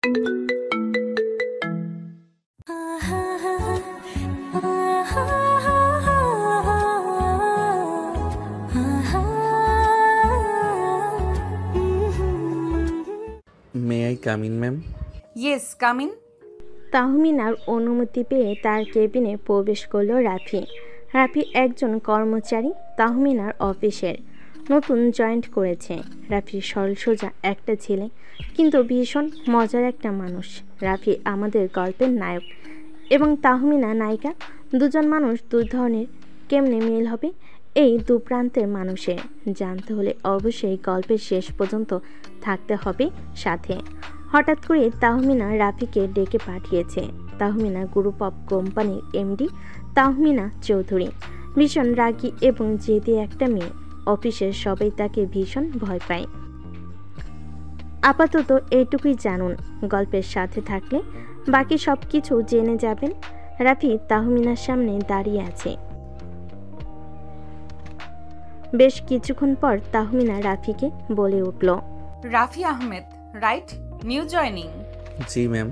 May I come in ma'am? Yes, come in. তাহমিনার অনুমতি পেয়ে তার কেবিনে প্রবেশ করল রাফি। রাফি একজন কর্মচারী তাহমিনার অফিসের, নতুন জয়েন্ট করেছে। রাফি সরল সোজা একটা ছেলে, কিন্তু ভীষণ মজার একটা মানুষ। রাফি আমাদের গল্পের নায়ক এবং তাহমিনা নায়িকা। দুজন মানুষ দুই ধরনের, কেমনে মিল হবে এই দু প্রান্তের মানুষের জানতে হলে অবশ্যই গল্পের শেষ পর্যন্ত থাকতে হবে সাথে। হঠাৎ করে তাহমিনা রাফিকে ডেকে পাঠিয়েছে। তাহমিনা গ্রুপ অফ কোম্পানির এমডি তাহমিনা চৌধুরী, ভীষণ রাগী এবং জেদি একটা মেয়ে। অফিসের সবাই তাকে ভীষণ ভয় পায়। আপাতত এইটুকুই জানুন, গল্পের সাথে থাকলে বাকি সব কিছু জেনে যাবেন। রাফি তাহমিনার সামনে দাঁড়িয়ে আছে। বেশ কিছুক্ষণ পর তাহমিনা রাফিকে বলে উঠল, Rafi Ahmed, right? New joining. জি ম্যাম।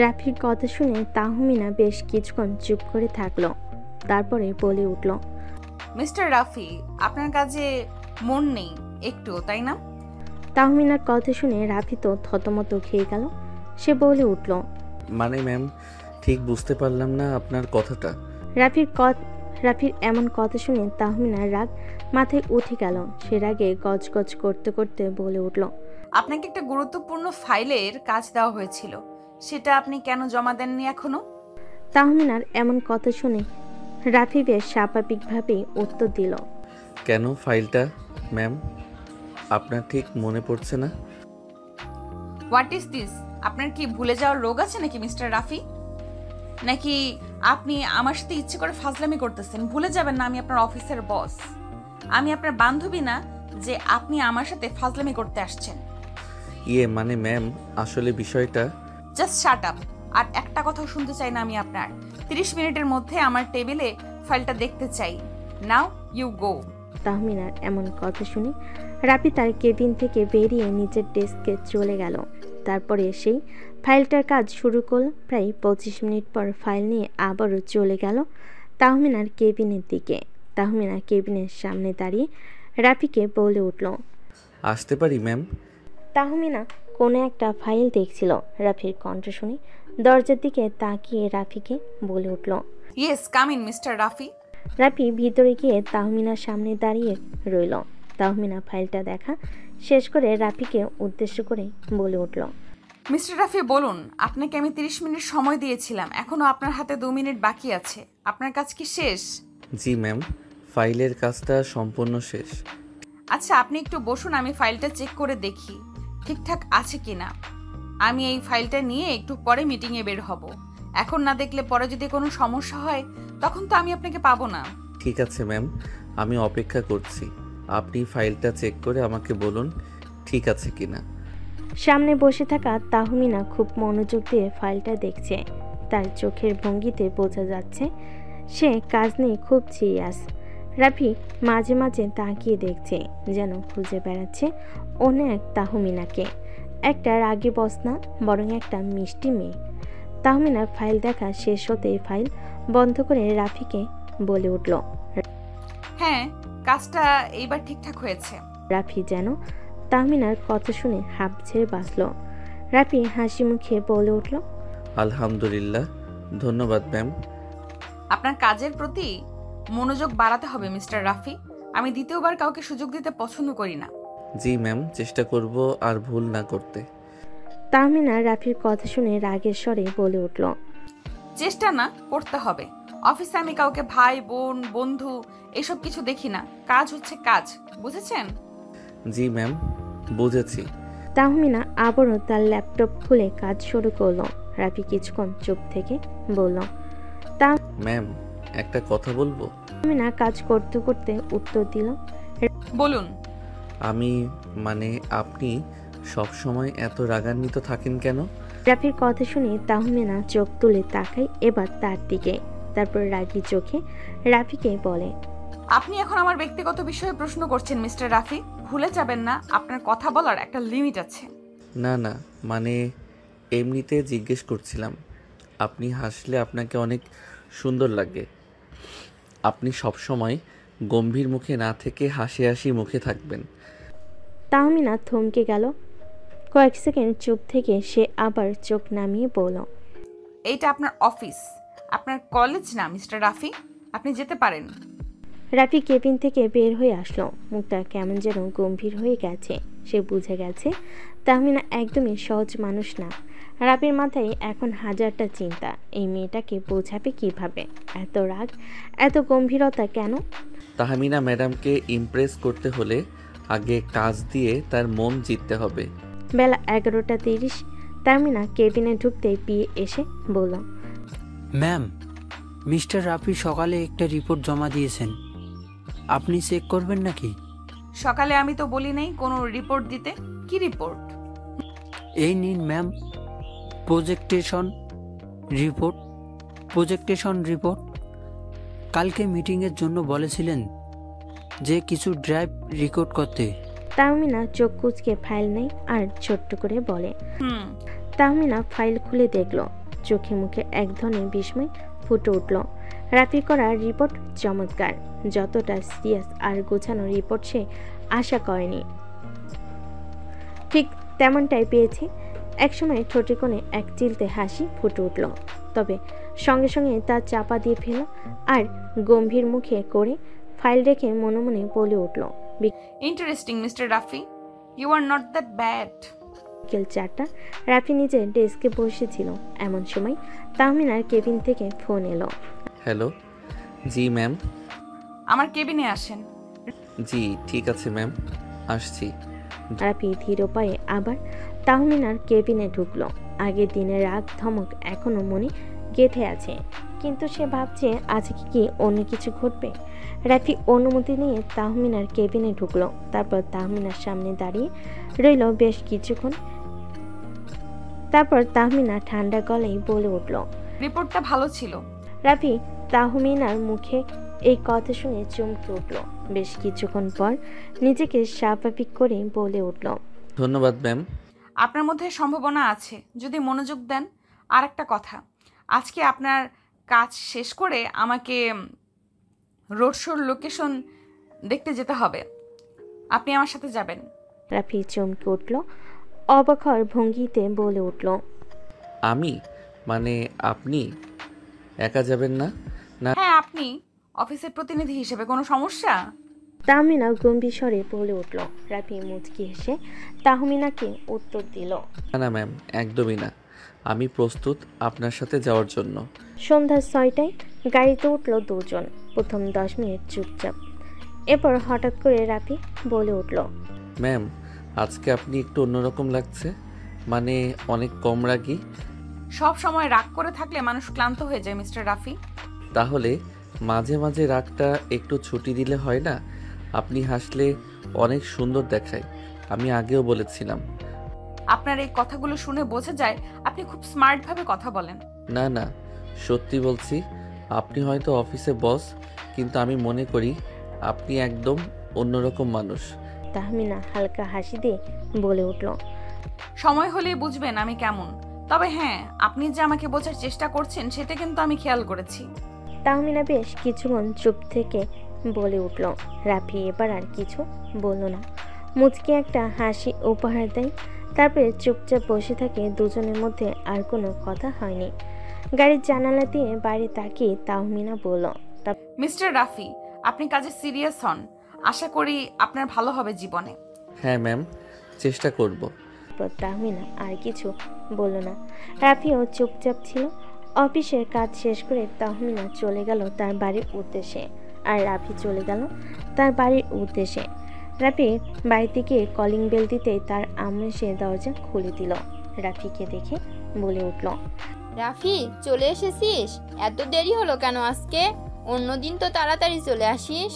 রাফির কথা শুনে তাহমিনা বেশ কিছুক্ষণ চুপ করে থাকলো, তারপরে বলে উঠল, মিস্টার রাফি, আপনার কাজে মন নেই একটু, তাই না? তাহমিনার কথা শুনে রাফি তো থতমত খেয়ে গেল। সে বলে উঠল, মানে ম্যাম, ঠিক বুঝতে পারলাম না আপনার কথাটা। রাফির এমন কথা শুনে তাহমিনার রাগ মাথায় উঠে গেল। সে রাগে গজগজ করতে করতে বলে উঠল, আপনাকে একটা গুরুত্বপূর্ণ ফাইলের কাজ দেওয়া হয়েছিল, সেটা আপনি কেন জমা দেননি এখনো? তাহমিনার এমন কথা শুনে রাফি বেশ স্বাভাবিকভাবেই উত্তর দিল, কেন ফাইলটা ম্যাম? আপনার ঠিক মনে পড়ছে না? What is this? আপনার কি ভুলে যাওয়ার রোগ আছে নাকি মিস্টার রাফি? নাকি আপনি আমার সাথে ইচ্ছে করে ফাজলামি করতেছেন? ভুলে যাবেন না আমি আপনার অফিসের বস, আমি আপনার বান্ধবী না যে আপনি আমার সাথে ফাজলামি করতে আসছেন। মানে ম্যাম, আসলে বিষয়টা। Just shut up. আর একটা কথাও শুনতে চাই না আমি আপনার। 30 মিনিটের মধ্যে আমার টেবিলে ফাইলটা দেখতে চাই। Now you go. তাহমিনার এমন কথা শুনে রাফি তার কেবিন থেকে বেরিয়ে নিচের ডেস্কে চলে গেল। তারপরে সেই ফাইলটার কাজ শুরু করল। প্রায় 25 মিনিট পর ফাইল নিয়ে আবারও চলে গেল তাহমিনার কেবিনের দিকে। তাহমিনা কেবিনের সামনে দাঁড়িয়ে রাফিকে বলে উঠল, আসতে পারি ম্যাম? তাহমিনা কোনো একটা ফাইল দেখছিল। রাফির কণ্ঠ শুনে দরজার দিকে তাকিয়ে রাফিকে বলে উঠল, yes, come in mister Rafi. Rafi ভিতরে গিয়ে তাহমিনার সামনে দাঁড়িয়ে রইল। তাহমিনা ফাইলটা দেখা শেষ করে রাফিকে উদ্দেশ্য করে বলে উঠল, মিস্টার রাফি বলুন, আপনাকে আমি 30 মিনিট সময় দিয়েছিলাম, এখনো আপনার হাতে 2 মিনিট বাকি আছে। আপনার কাজ কি শেষ? জি ম্যাম, ফাইলের কাজটা সম্পূর্ণ শেষ। আচ্ছা, আপনি একটু বসুন, আমি ফাইলটা চেক করে দেখি ঠিকঠাক আছে কিনা। আমি এই ফাইলটা নিয়ে একটু পরে মিটিংয়ে বের হব। এখন না দেখলে পরে যদি কোনো সমস্যা হয় তখন তো আমি আপনাকে পাবো না। ঠিক আছে ম্যাম, আমি অপেক্ষা করছি। আপনি ফাইলটা চেক করে আমাকে বলুন ঠিক আছে কিনা। সামনে বসে থাকা তাহমিনা খুব মনোযোগ দিয়ে ফাইলটা দেখছে। তার চোখের ভঙ্গিতে বোঝা যাচ্ছে সে কাজ নিয়ে খুব সিরিয়াস। রাফি মাঝে মাঝে তাকিয়ে দেখছে, যেন খুঁজে বেড়াচ্ছে অন্য এক তাহমিনাকে। একটা রাগী বস না, বরং একটা মিষ্টি মেয়ে। তাহমিনার ফাইল দেখা শেষ হতে ফাইল বন্ধ করে রাফিকে বলে উঠল, হ্যাঁ, কাজটা এইবার ঠিকঠাক হয়েছে। রাফি যেন তাহমিনার কথা শুনে হাঁপ ছেড়ে বাঁচল। রাফি হাসি মুখে বলে উঠল, আলহামদুলিল্লাহ, ধন্যবাদ ম্যাম। আপনার কাজের প্রতি মনোযোগ বাড়াতে হবে মিস্টার রাফি। আমি দ্বিতীয়বার কাউকে সুযোগ দিতে পছন্দ করি না। জি ম্যাম, চেষ্টা করব আর ভুল না করতে। তাহমিনা রাফির কথা শুনে রাগের স্বরে বলে উঠল, চেষ্টা না, করতে হবে। অফিসে আমি কাউকে ভাই বোন বন্ধু এসব কিছু দেখি না। কাজ হচ্ছে কাজ, বুঝেছেন? জি ম্যাম, বুঝেছি। তাহমিনা আবারও তার ল্যাপটপ খুলে কাজ শুরু করলো। রাফি কিছুক্ষণ চুপ থেকে বলল, ম্যাম, একটা কথা বলবো? তাহমিনা কাজ করতে করতে উত্তর দিল, বলুন। আপনি সব সময় এত রাগান্বিত থাকেন কেন? রাফির কথা শুনে তাহমিনা চোখ তুলে তাকায় এবার তার দিকে। তারপর রাগী চোখে রাফিকে বলে, আপনি এখন আমার ব্যক্তিগত বিষয়ে প্রশ্ন করছেন মিস্টার রাফি। ভুলে যাবেন না আপনার কথা বলার একটা লিমিট আছে। না, এমনিতে জিজ্ঞেস করছিলাম। আপনি হাসলে আপনাকে অনেক সুন্দর লাগে। আপনি সবসময় গম্ভীর মুখে না থেকে হাসি হাসি মুখে থাকবেন। তাহমিনা থমকে গেল। কয়েক সেকেন্ড চুপ থেকে সে আবার চোখ নামিয়ে বলল, এইটা আপনার অফিস, আপনার কলেজ না মিস্টার রাফি। আপনি যেতে পারেন। রাফি কেবিন থেকে বের হয়ে আসলো। মুখটা কেমন যেন গম্ভীর হয়ে গেছে। সে বুঝে গেছে তাহমিনা একদমই সহজ মানুষ না। রাফির মাথায় এখন হাজারটা চিন্তা। এই মেয়েটাকে বোঝাবে কিভাবে? এত রাগ, এত গম্ভীরতা কেন? তাহমিনা ম্যাডামকে ইমপ্রেস করতে হলে আগে কাজ দিয়ে তার মন জিততে হবে। বেলা 11:30। তাহমিনা কেবিনে ঢুকতেই পিয়ে এসে বলল, ম্যাম, মিস্টার রাফি সকালে একটা রিপোর্ট জমা দিয়েছেন, আপনি চেক করবেন নাকি? সকালে আমি তো বলি নাই কোনো রিপোর্ট দিতে। কি রিপোর্ট? এই নিন ম্যাম, প্রজেক্টেশন রিপোর্ট। কালকে মিটিংয়ের জন্য বলেছিলেন যে কিছু ড্রাইভ রেকর্ড করতে। তাহমিনা চোখ কুঁচকে ফাইল নেই আর ছোট্ট করে বলে। হুম। তাহমিনা ফাইল খুলে দেখল। চোখে মুখে এক ধরনের বিস্ময় ফুটে উঠল। রাফি করা রিপোর্ট চমৎকার। যতটা সিরিয়াস আর গোছানো রিপোর্ট সে আশা করেনি, ঠিক তেমনটাই পেয়েছে। একসময় ঠোঁটে কোণে এক চিলতে হাসি ফুটে উঠল, তবে সঙ্গে সঙ্গে তা চাপা দিয়ে ফেল আর গম্ভীর মুখে করে ফাইল রেখে মনে মনে বলে উঠল, interesting mister Rafi, you are not that bad. বিকেল 4টা। রাফি নিজের ডেস্কে বসেছিল। এমন সময় তাহমিনার কেবিন থেকে ফোন এলো। হ্যালো। জি ম্যাম। আমার কেবিনে আসেন। জি ঠিক আছে ম্যাম, আসছি। রাফি ধীর পায়ে আবার তাহমিনার কেবিনে ঢুকলো। আগের দিনের রাগ ধমক এখনো মনে গেঁথে আছে, কিন্তু সে ভাবছে আজকে কি অন্য কিছু ঘটবে। রাফি অনুমতি নিয়ে তাহমিনার কেবিনে ঢুকলো। তারপর তাহমিনার সামনে দাঁড়িয়ে রইল বেশ কিছুক্ষণ। তারপর তাহমিনা ঠান্ডা গলায় বলে উঠল, রিপোর্টটা ভালো ছিল। রাফি তাহমিনার মুখে এই কথা শুনে চমকে উঠল। বেশ কিছুক্ষণ পর নিজেকে স্বাভাবিক করে বলে উঠল, ধন্যবাদ ম্যাম। আপনার মধ্যে সম্ভাবনা আছে যদি মনোযোগ দেন। আর একটা কথা, আজকে আপনার কাজ শেষ করে আমাকে রোড শোর লোকেশন দেখতে যেতে হবে। আপনি আমার সাথে যাবেন। রাফি চমকে উঠল। অবাক হওয়ার ভঙ্গিতে বলে উঠল, আমি মানে আপনি একা যাবেন না? না হ্যাঁ, আপনি অফিসের প্রতিনিধি হিসেবে কোনো সমস্যা? তাহমিনা গম্ভীর স্বরে বলে উঠল। রাফি মুচকি হেসে তাহমিনাকে উত্তর দিল, না ম্যাম, একদমই না। আমি প্রস্তুত আপনার সাথে যাওয়ার জন্য। সন্ধ্যা 6টায় গাড়িতে উঠল দুজন। প্রথম 10 মিনিট চুপচাপ। এরপর হঠাৎ করে রাফি বলে উঠল, ম্যাম, আজকে আপনি একটু অন্যরকম লাগছে, মানে অনেক কম রাগী। সব সময় রাগ করে থাকলে মানুষ ক্লান্ত হয়ে যায় মিস্টার রাফি। তাহলে মাঝে মাঝে রাগটা একটু ছুটি দিলে হয় না? আপনি হাসলে অনেক সুন্দর দেখায়, আমি আগেও বলেছিলাম। আপনার এই কথাগুলো শুনে বোঝা যায় আপনি খুব স্মার্টভাবে কথা বলেন। না না, সত্যি বলছি। আপনি হয়তো অফিসে বস, কিন্তু আমি মনে করি আপনি একদম অন্যরকম মানুষ। তাহমিনা হালকা হাসি দিয়ে বলে উঠল, সময় হলেই বুঝবেন আমি কেমন। তবে হ্যাঁ, আপনি যে আমাকে বোঝার চেষ্টা করছেন সেটা কিন্তু আমি খেয়াল করেছি। তাহমিনা বেশ কিছুক্ষণ চুপ থেকে বলে উঠল। রাফি এবার আর কিছু বলল না, মুচকি একটা হাসি উপহার দেয়। তারপরে চুপচাপ বসে থাকে। দুজনের মধ্যে আর কোনো কথা হয়নি। গাড়ির জানালা দিয়ে বাইরে তাকিয়ে তাহমিনা বলল, মিস্টার রাফি, আপনি কাজে সিরিয়াস হন। আশা করি আপনার ভালো হবে জীবনে। হ্যাঁ ম্যাম, চেষ্টা করব। তারপর তাহমিনা আর কিছু বলল না। রাফিও চুপচাপ ছিল। অফিসের কাজ শেষ করে তাহমিনা চলে গেল তার বাড়ির উদ্দেশ্যে, আর রাফি চলে গেল তার বাড়ির উদ্দেশ্যে। রাফি বাড়িতে গিয়ে কলিং বেল দিতেই তার আম্মু এসে দরজা খুলে দিল। রাফিকে দেখে বলে উঠল, রাফি, চলে এসেছিস? এত দেরি হলো কেন আজকে? অন্যদিন তো তাড়াতাড়ি চলে আসিস।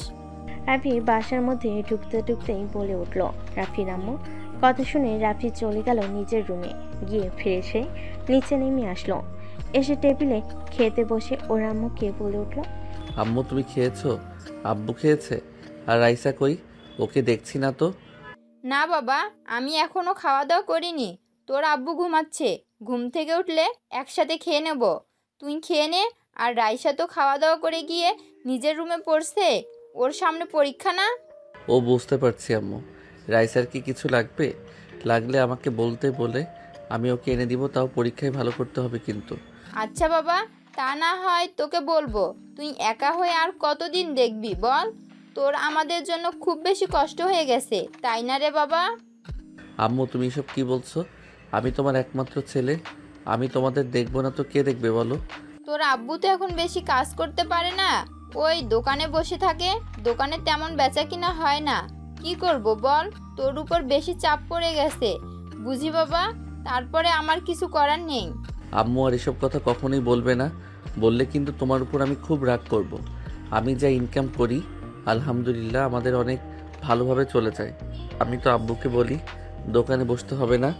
রাফি বাসার মধ্যে ঢুকতে ঢুকতেই বলে উঠল। রাফির আম্মু কথা শুনে রাফি চলে গেল নিজের রুমে। গিয়ে ফ্রেশ হয়ে নিচে নেমে আসলো। এসে টেবিলে খেতে বসে ওর আম্মুকে বলে উঠল, আম্মু তুমি খেয়েছো? আব্বু খেয়েছে? আর রাইসা কই? ওকে দেখছি না তো। না বাবা, আমি এখনো খাওয়া দাওয়া করিনি। তোর আব্বু ঘুমাচ্ছে, ঘুম থেকে উঠলে একসাথে খেয়ে নেব। তুই খেয়ে নে। আর রাইসা তো খাওয়া দাওয়া করে গিয়ে নিজের রুমে পড়ছে, ওর সামনে পরীক্ষা না। ও বুঝতে পারছি আম্মু। রাইসার কি কিছু লাগবে? লাগলে আমাকে বলতে বলে আমি ওকে এনে দিব, তাও পরীক্ষায় ভালো করতে হবে কিন্তু। আচ্ছা বাবা, তা না হয় তোকে বলবো। তুই একা হয়ে আর কতদিন দেখবি বল? তোর আমাদের জন্য খুব বেশি কষ্ট হয়ে গেছে, তাই না রে বাবা? আম্মু তুমি এসব কি বলছো? আমি তোমার একমাত্র ছেলে, আমি তোমাদের দেখবো না তো কে দেখবে বলো? তোর আব্বু তো এখন বেশি কাজ করতে পারে না, ওই দোকানে বসে থাকে। দোকানে তেমন বেচা কিনা হয় না। কি করব বল? তোর উপর বেশি চাপ পড়ে গেছে, বুঝি বাবা। তারপরে আমার কিছু করার নেই। আম্মু আর এসব কথা কখনোই বলবে না, বললে কিন্তু তোমার উপর আমি খুব রাগ করব। আমি যা ইনকাম করি আলহামদুলিল্লাহ আমাদের অনেক ভালোভাবে চলে যায়। আমি তো আব্বুকে বলি দোকানে বসতে হবে না,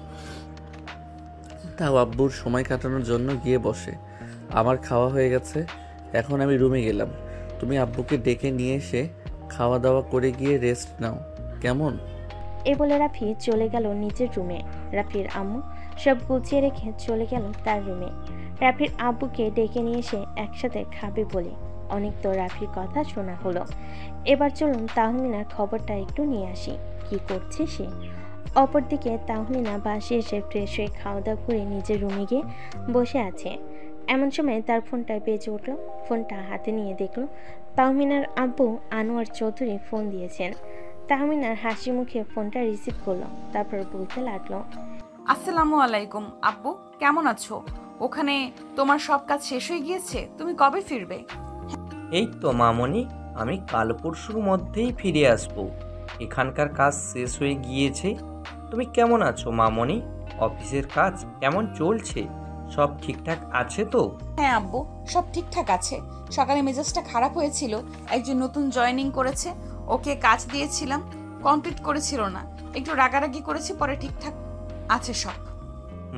তাও আব্বুর সময় কাটানোর জন্য গিয়ে বসে। আমার খাওয়া হয়ে গেছে, এখন আমি রুমে গেলাম। তুমি আব্বুকে ডেকে নিয়ে এসে খাওয়া দাওয়া করে গিয়ে রেস্ট নাও, কেমন? এ বলে রাফি চলে গেল নিজের রুমে। রাফির আম্মু সব গুছিয়ে রেখে চলে গেল তার রুমে। রাফির আব্বুকে ডেকে নিয়ে এসে একসাথে খাবে বলে অনেক তো রাফির কথা শোনা হলো। এবার চলুন তাহমিনার খবরটা একটু নিয়ে আসি, কি করছে সে। অপরদিকে তাহমিনা বাসে এসে ফ্রেশ হয়ে খাওয়া দাওয়া করে নিজের রুমে গিয়ে বসে আছে। এমন সময় তার ফোনটা বেজে উঠল। ফোনটা হাতে নিয়ে দেখল তাহমিনার আব্বু আনোয়ার চৌধুরী ফোন দিয়েছেন। তাহমিনার হাসি মুখে ফোনটা রিসিভ করলো, তারপর বলতে লাগলো, আসসালামু আলাইকুম আব্বু, কেমন আছো? ওখানে তোমার সব কাজ শেষ হয়ে গিয়েছে? তুমি কবে ফিরবে? এই তো মামনি, আমি কাল পরশুর মধ্যেই ফিরে আসবো। এখানকার কাজ শেষ হয়ে গিয়েছে। তুমি কেমন আছো মামনি? অফিসের কাজ কেমন চলছে? সব ঠিকঠাক আছে তো? হ্যাঁ আব্বু, সব ঠিকঠাক আছে। সকালে মেজাজটা খারাপ হয়েছিল, একজন নতুন জয়েনিং করেছে, ওকে কাজ দিয়েছিলাম, কমপ্লিট করেছিল না, একটু রাগারাগি করেছি, পরে ঠিকঠাক আছে সব।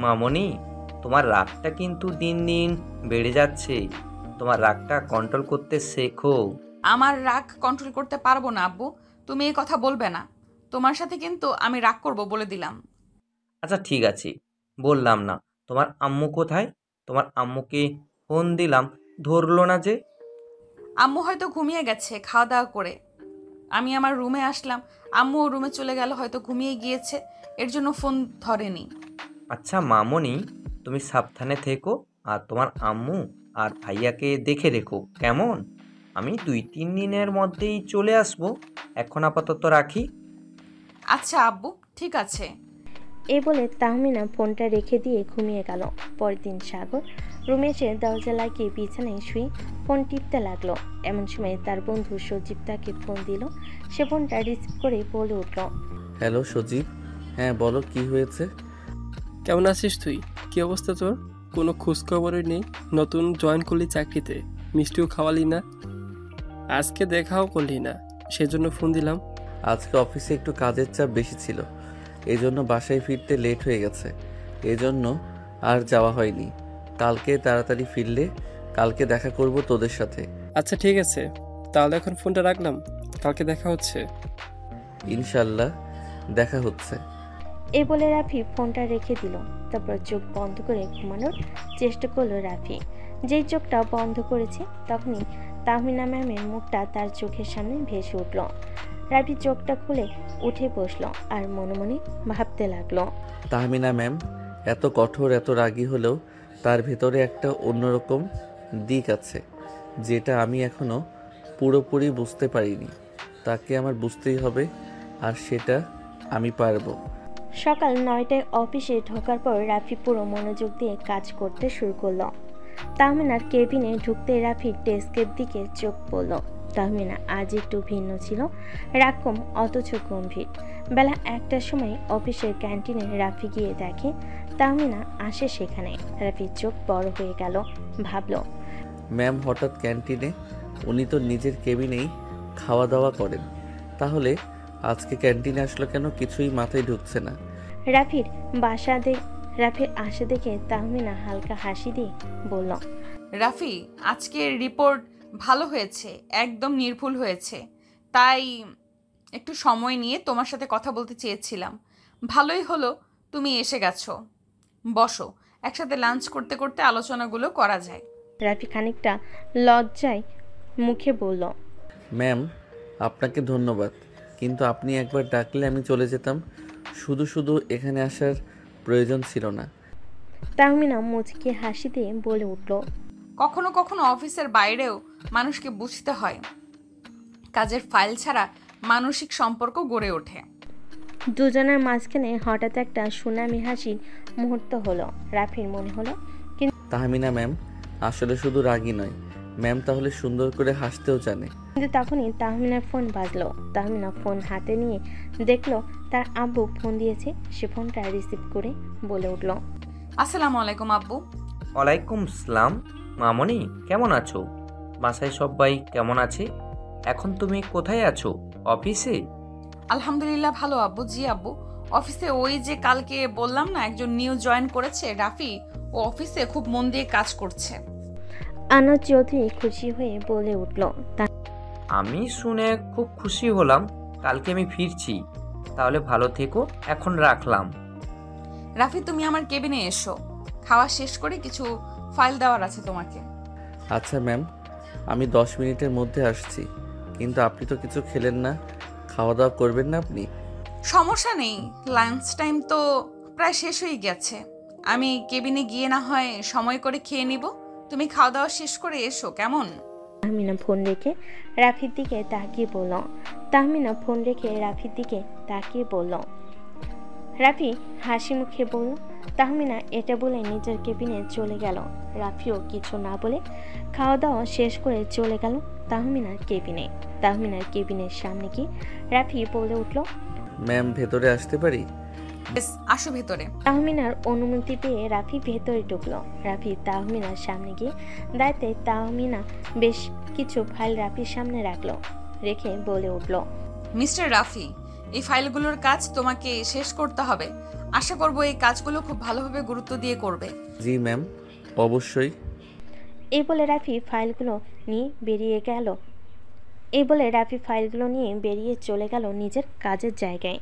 মামনি, তোমার রাগটা কিন্তু দিন দিন বেড়ে যাচ্ছে। তোমার রাগটা কন্ট্রোল করতে শেখো। আমার রাগ কন্ট্রোল করতে পারবো না আব্বু, তুমি এই কথা বলবে না। তোমার সাথে কিন্তু আমি রাগ করব বলে দিলাম। আচ্ছা ঠিক আছে, বললাম না। তোমার আম্মু কোথায়? তোমার আম্মুকে ফোন দিলাম, ধরলো না যে। আম্মু হয়তো ঘুমিয়ে গেছে খাওয়া দাওয়া করে। আমি আমার রুমে আসলাম, আম্মু ও রুমে চলে গেল, হয়তো ঘুমিয়ে গিয়েছে, এর জন্য ফোন ধরেনি। আচ্ছা মামনি, তুমি সাবধানে থেকো, আর তোমার আম্মু আর ভাইয়াকে দেখে রেখো, কেমন? আমি 2-3 দিনের মধ্যেই চলে আসবো। এখন আপাতত রাখি। আচ্ছা আব্বু, ঠিক আছে। এ বলে তাহমিনা ফোনটা রেখে দিয়ে ঘুমিয়ে গেল। পরের দিন সাগর রুমে এসে দরজা লাগিয়ে বিছানায় শুয়ে ফোন টিপতে লাগলো। এমন সময় তার বন্ধু সজীব তাকে ফোন দিল। সে ফোনটা রিসিভ করে বলে উঠল, হ্যালো সজীব, হ্যাঁ বলো কি হয়েছে? কেমন আছিস তুই? কি অবস্থা তোর? কোনো খোঁজখবরই নেই। নতুন জয়েন করলি চাকরিতে, মিষ্টিও খাওয়ালি না, আজকে দেখাও করলি না, সেজন্য ফোন দিলাম। আজকে অফিসে একটু কাজের চাপ বেশি ছিল, এই জন্য বাসায় ফিরতে লেট হয়ে গেছে, এই জন্য আর যাওয়া হয়নি। কালকে তাড়াতাড়ি ফিরলে কালকে দেখা করব তোদের সাথে। আচ্ছা ঠিক আছে, তাহলে এখন ফোনটা রাখলাম, কালকে দেখা হচ্ছে। ইনশাল্লাহ দেখা হচ্ছে। এ বলে রাফি ফোনটা রেখে দিল। তারপর চোখ বন্ধ করে ঘুমানোর চেষ্টা করলো রাফি। যেই চোখটা বন্ধ করেছে তখনই তাহমিনা ম্যামের মুখটা তার চোখের সামনে ভেসে উঠল। রাফি চোখটা খুলে উঠে বসলো আর মনে মনে ভাবতে লাগলো, তাহমিনা ম্যাম এত কঠোর এত রাগী হলেও তার ভেতরে একটা অন্যরকম দিক আছে যেটা আমি এখনো পুরোপুরি বুঝতে পারিনি। তাকে আমার বুঝতেই হবে, আর সেটা আমি পারবো। সকাল 9টায় অফিসে ঢোকার পর রাফি পুরো মনোযোগ দিয়ে কাজ করতে শুরু করলো। তাহমিনার কেবিনে ঢুকতে রাফির ডেস্কের দিকে চোখ পড়ল। তাহমিনা আজ একটু ভিন্ন ছিল, রাগকম অথচ গম্ভীর। বেলা 1টার সময় অফিসের ক্যান্টিনে রাফি গিয়ে দেখে তাহমিনা আসে সেখানে। রাফির চোখ বড় হয়ে গেল, ভাবলো, ম্যাম হঠাৎ ক্যান্টিনে? উনি তো নিজের কেবিনেই খাওয়া দাওয়া করেন, তাহলে আজকে ক্যান্টিনে আসলো কেন? কিছুই মাথায় ঢুকছে না। রাফির আসে দেখে তাহমিনা হালকা হাসি দিয়ে বলল, রাফি, আজকের রিপোর্ট ভালো হয়েছে, একদম নির্ভুল হয়েছে, তাই একটু সময় নিয়ে তোমার সাথে কথা বলতে চেয়েছিলাম। ভালোই হলো তুমি এসে গেছো। বসো, একসাথে লাঞ্চ করতে করতে আলোচনাগুলো করা যায়। রাফি খানিকটা লজ্জায় মুখে বলল, ম্যাম, আপনাকে ধন্যবাদ, কিন্তু আপনি একবার ডাকলে আমি চলে যেতাম। শুধু শুধু এখানে আসার প্রয়োজন ছিল না। তাহমিনা মুচকি হাসি দিয়ে বলে উঠল, কখনো কখনো অফিসের বাইরেও মানুষকে বুঝতে হয়। কাজের ফাইল ছাড়া মানসিক সম্পর্ক গড়ে ওঠে। দুজনের মাঝখানে হঠাৎ একটা সুনামি হাসির মুহূর্ত হলো। রাফির মনে হলো তাহমিনা ম্যাম আসলে শুধু রাগী নয়, ম্যাম তাহলে সুন্দর করে হাসতেও জানে। কিন্তু তখনই তাহমিনার ফোন বাজলো। তাহমিনা ফোন হাতে নিয়ে দেখলো তার আব্বু ফোন দিয়েছে। সে ফোনটা রিসিভ করে বলে উঠল, আসসালামু আলাইকুম আব্বু। ওয়ালাইকুম আসসালাম। মামনি, কেমন আছো? বাসায় সবাই কেমন আছে? এখন তুমি কোথায় আছো? অফিসে? আলহামদুলিল্লাহ ভালো আব্বু। জি আব্বু, অফিসে ওই যে কালকে বললাম না একজন নিউ জয়েন করেছে রাফি, ও অফিসে খুব মন দিয়ে কাজ করছে। আনোয়ার চৌধুরী খুশি হয়ে বলে উঠল, আমি শুনে খুব খুশি হলাম। কালকে আমি ফিরছি। তাহলে ভালো থেকো, এখন রাখলাম। রাফি, তুমি আমার কেবিনে এসো, খাওয়া শেষ করে কিছু ফাইল দেওয়ার আছে তোমাকে। আচ্ছা ম্যাম, আমি 10 মিনিটের মধ্যে আসছি। কিন্তু আপনি তো কিছু খেলেন না, খাওয়া দাওয়া করবেন না আপনি? সমস্যা নেই, লাঞ্চ টাইম তো প্রায় শেষ হয়ে গেছে। আমি কেবিনে গিয়ে না হয় সময় করে খেয়ে নিব। তুমি খাওয়া দাওয়া শেষ করে এসো, কেমন? তাহমিনা ফোন রেখে রাফির দিকে তাকিয়ে বলল। তাহমিনা ফোন রেখে রাফির দিকে তাকিয়ে বলল। রাফি হাসি মুখে বলল। তাহমিনা এটা বলে নিজের কেবিনে চলে গেল। রাফিও কিছু না বলে খাওয়া দাওয়া শেষ করে চলে গেল তাহমিনার কেবিনে। তাহমিনার কেবিনের সামনে গিয়ে রাফি বলে উঠল, ম্যাম ভেতরে আসতে পারি? বেশ, আসো ভেতরে। তাহমিনার অনুমতি পেয়ে রাফি ভেতরে ঢুকলো। রাফি তাহমিনার সামনে গিয়ে দাঁড়াতে তাহমিনা বেশ কিছু ফাইল রাফির সামনে রাখলো। রেখে বলে উঠল, মিস্টার রাফি, এই ফাইলগুলোর কাজ তোমাকে শেষ করতে হবে। আশা করব এই কাজগুলো খুব ভালোভাবে গুরুত্ব দিয়ে করবে। জি ম্যাম, অবশ্যই। এই বলে রাফি ফাইলগুলো নিয়ে বেরিয়ে চলে গেল নিজের কাজের জায়গায়।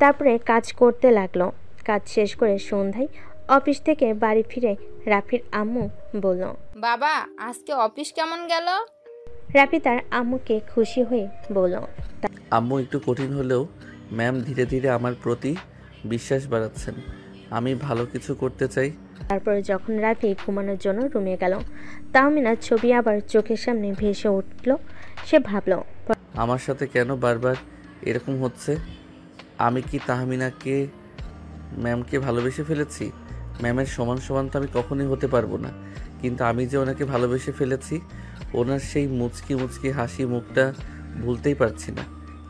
তারপরে কাজ করতে লাগলো। কাজ শেষ করে সন্ধ্যায় অফিস থেকে বাড়ি ফিরে রাফির আম্মু বলল, বাবা, আজকে অফিস কেমন গেল? রাফি তার আম্মুকে খুশি হয়ে বলল, আম্মু একটু কঠিন হলেও ম্যাম ধীরে ধীরে আমার প্রতি বিশ্বাস বাড়াচ্ছেন। আমি ভালো কিছু করতে চাই। তারপরে যখন রাফি ঘুমানোর জন্য রুমে গেল, তাহমিনার ছবি আবার চোখের সামনে ভেসে উঠল। সে ভাবল, আমার সাথে কেন বারবার এরকম হচ্ছে? আমি কি তাহমিনাকে ম্যামকে ভালোবেসে ফেলেছি? ম্যামের সমান সমান তো আমি কখনোই হতে পারবো না, কিন্তু আমি যে ওনাকে ভালোবেসে ফেলেছি, ওনার সেই মুচকি মুচকি হাসি মুখটা ভুলতেই পারছি না।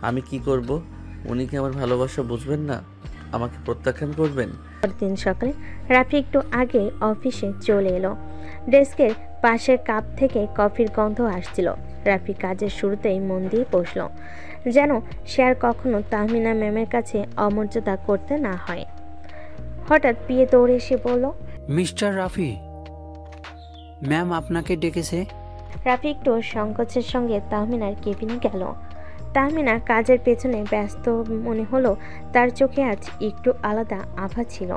আমি কি করব? উনি কি আমার ভালোবাসা বুঝবেন না? আমাকে প্রত্যাখ্যান করবেন? পরদিন সকালে রাফি একটু আগে অফিসে চলে এলো। ডেস্কের পাশের কাপ থেকে কফির গন্ধ আসছিল। রাফি কাজের শুরুতেই মন দিয়ে বসল, যেন সে আর কখনো তাহমিনা ম্যামের কাছে অমর্যাদা করতে না হয়। হঠাৎ পিয়ে দৌড়ে এসে বলল, মিস্টার রাফি, ম্যাম আপনাকে ডেকেছে। রাফি একটু সংকোচের সঙ্গে তাহমিনার কেবিনে গেল। তাহমিনা কাজের পেছনে ব্যস্ত মনে হলো। তার চোখে আজ একটু আলাদা আভা ছিল।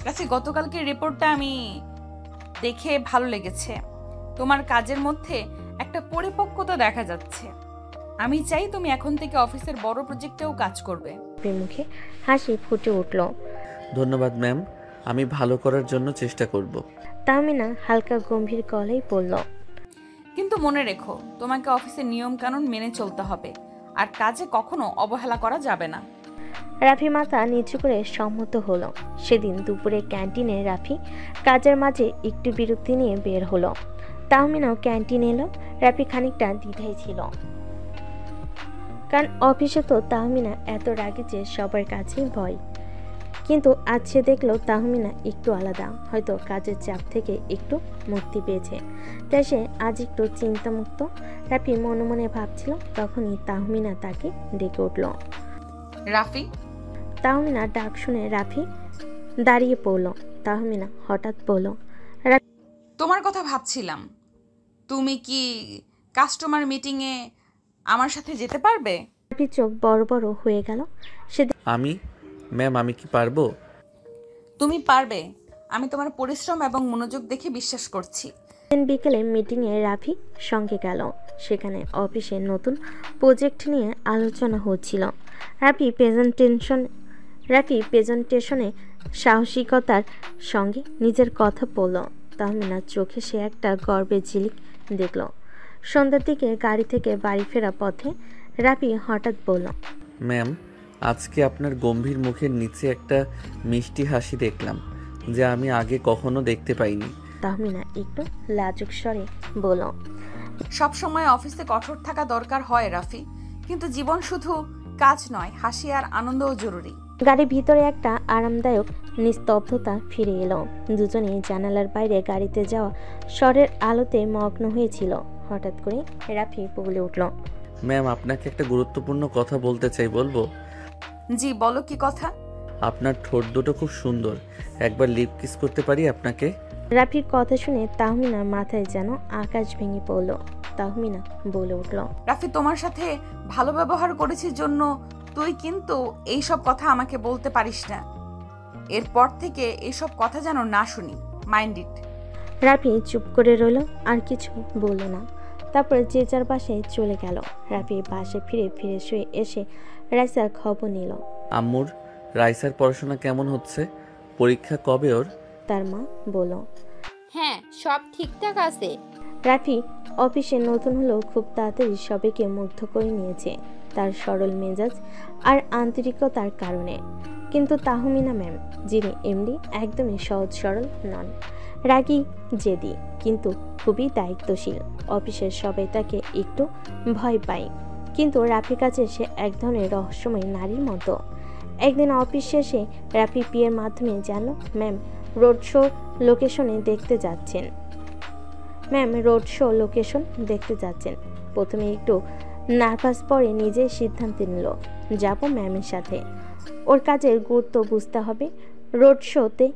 রাফি, গতকালকের রিপোর্টটা আমি দেখে ভালো লেগেছে। তোমার কাজের মধ্যে একটা পরিপক্কতা দেখা যাচ্ছে। আমি চাই তুমি এখন থেকে অফিসের বড় প্রজেক্টেও কাজ করবে। মুখে হাসি ফুটে উঠল। ধন্যবাদ ম্যাম, আমি ভালো করার জন্য চেষ্টা করব। তাহমিনা হালকা গম্ভীর গলায় বলল, কিন্তু মনে রেখো, তোমাকে অফিসের নিয়ম কানুন মেনে চলতে হবে, আর কাজে কখনো অবহেলা করা যাবে না। রাফি মাথা নিচু করে সম্মত হলো। সেদিন দুপুরে ক্যান্টিনে রাফি কাজের মাঝে একটু বিরক্তি নিয়ে বের হলো। তাহমিনাও ক্যান্টিনে এলো। রাফি খানিকটা দ্বিধায় ছিল, কারণ অফিসে তো তাহমিনা এত রাগী যে সবার কাছেই ভয়। কিন্তু আজ সে দেখলো তাহমিনা একটু আলাদা, হয়তো কাজের চাপ থেকে একটু মুক্তি পেয়েছে, তাই সে আজ একটু চিন্তামুক্ত। রাফি মনে মনে ভাবছিল, তখনই তাহমিনা তাকে ডেকে উঠল। রাফি। তাহমিনা ডাক শুনে রাফি দাঁড়িয়ে পড়ল। তাহমিনা হঠাৎ বলল, তোমার কথা ভাবছিলাম। তুমি কি কাস্টমার মিটিংয়ে আমার সাথে যেতে পারবে? রাফি চোখ বড় বড় হয়ে গেল। সে আমি? ম্যাম আমি কি পারবো? তুমি পারবে, আমি তোমার পরিশ্রম এবং মনোযোগ দেখে বিশ্বাস করছি। দিন বিকেলে মিটিংয়ে রাফি সঙ্গে গেল। সেখানে অফিসের নতুন প্রজেক্ট নিয়ে আলোচনা হচ্ছিল। রাফি প্রেজেন্টেশনে সাহসিকতার সঙ্গে নিজের কথা বলল। তাহমিনার চোখে সে একটা গর্বের ঝিলিক দেখল। সন্ধ্যার দিকে গাড়ি থেকে বাড়ি ফেরা পথে রাফি হঠাৎ বলল, ম্যাম, আজকে আপনার গম্ভীর মুখের নিচে একটা মিষ্টি হাসি দেখলাম, যা আমি আগে কখনো দেখতে পাইনি। তাহমিনা একটু লাজুক স্বরে বলল, সব সময় অফিসে কঠোর থাকা দরকার হয় রাফি, কিন্তু জীবন শুধু কাজ নয়, হাসি আর আনন্দও জরুরি। গাড়ির ভিতরে একটা আরামদায়ক নিস্তব্ধতা ফিরে এলো। দুজনেই জানালার বাইরে গাড়িতে যাওয়া শহরের আলোতে মগ্ন হয়েছিল। হঠাৎ করে রাফি বলে উঠল, ম্যাম, আপনাকে একটা গুরুত্বপূর্ণ কথা বলতে চাই, বলবো? জি বলো, কি কথা? আপনার ঠোঁট দুটো খুব সুন্দর, একবার লিপ কিস করতে পারি আপনাকে? রাফির কথা শুনে তাহমিনার মাথায় যেন আকাশ ভেঙে পড়ল। তাহমিনা বলে উঠল, রাফি, তোমার সাথে ভালো ব্যবহার করেছি জন্য তুই কিন্তু এইসব কথা আমাকে বলতে পারিস না। এরপর থেকে এইসব কথা যেন না শুনি, মাইন্ড ইট। রাফি চুপ করে রইল, আর কিছু বলল না। তারপর যে যার বাসায় চলে গেল। রাফি বাসে ফিরে ফ্রেশ হয়ে এসে রাইসার খবর নিল। আম্মুর রাইসার পড়াশোনা কেমন হচ্ছে? পরীক্ষা কবে ওর? তার মা বলল। হ্যাঁ, সব ঠিকঠাক আছে। রাফি অফিসে নতুন হলেও খুব তাড়াতাড়ি সবাইকে মুগ্ধ করে নিয়েছে তার সরল মেজাজ আর আন্তরিকতার কারণে। কিন্তু তাহমিনা ম্যাম, যিনি এমডি, একদমই সহজ সরল নন। রাগী, জেদি, কিন্তু খুবই দায়িত্বশীল। অফিসের সবাই তাকে একটু ভয় পায়, কিন্তু রাফির কাছে সে এক ধরনের রহস্যময় নারীর মতো। একদিন অফিস শেষে রাফি পিয়ের মাধ্যমে জানল, ম্যাম রোড শো লোকেশন দেখতে যাচ্ছেন। প্রথমে একটু নার্ভাস, পরে নিজের সিদ্ধান্ত নিল, যাব ম্যামের সাথে। ওর কাজের গুরুত্ব বুঝতে হবে। রোড শোতে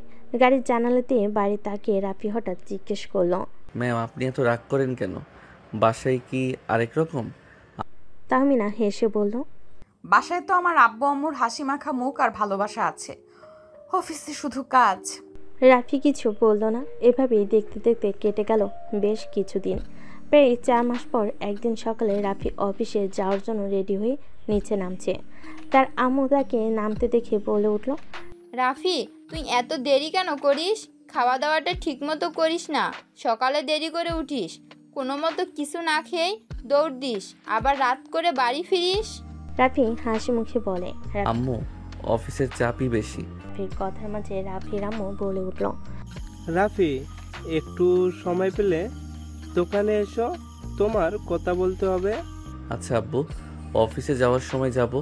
গাড়ির জানালাতে বাইরে তাকিয়ে রাফি হঠাৎ জিজ্ঞেস করলো, ম্যাম, আপনি এত রাগ করেন কেন? বাসায় কি আরেক রকম? তাহমিনা হেসে বলল, বাসায় তো আমার আব্বু আম্মুর হাসি মাখা মুখ আর ভালোবাসা আছে, অফিসে শুধু কাজ। রাফি কিছু বলল না। এভাবেই দেখতে দেখতে কেটে গেল বেশ কিছুদিন। প্রায় 4 মাস পর একদিন সকালে রাফি অফিসে যাওয়ার জন্য রেডি হয়ে নিচে নামছে। তার আম্মু তাকে নামতে দেখে বলে উঠল, রাফি, তুই এত দেরি কেন করিস? খাওয়া দাওয়াটা ঠিক মতো করিস না, সকালে দেরি করে উঠিস, কোনো মতো কিছু না খেয়েই দৌড় দিস, আবার রাত করে বাড়ি ফিরিস। রাফি হাসি মুখে বলে। আম্মু, অফিসের চাপই বেশি। রাফির কথার মাঝে রাফির আম্মু বলে উঠল, রাফি, একটু সময় পেলে দোকানে এসো, তোমার কথা বলতে হবে। আচ্ছা আব্বু, অফিসে যাওয়ার সময় যাব,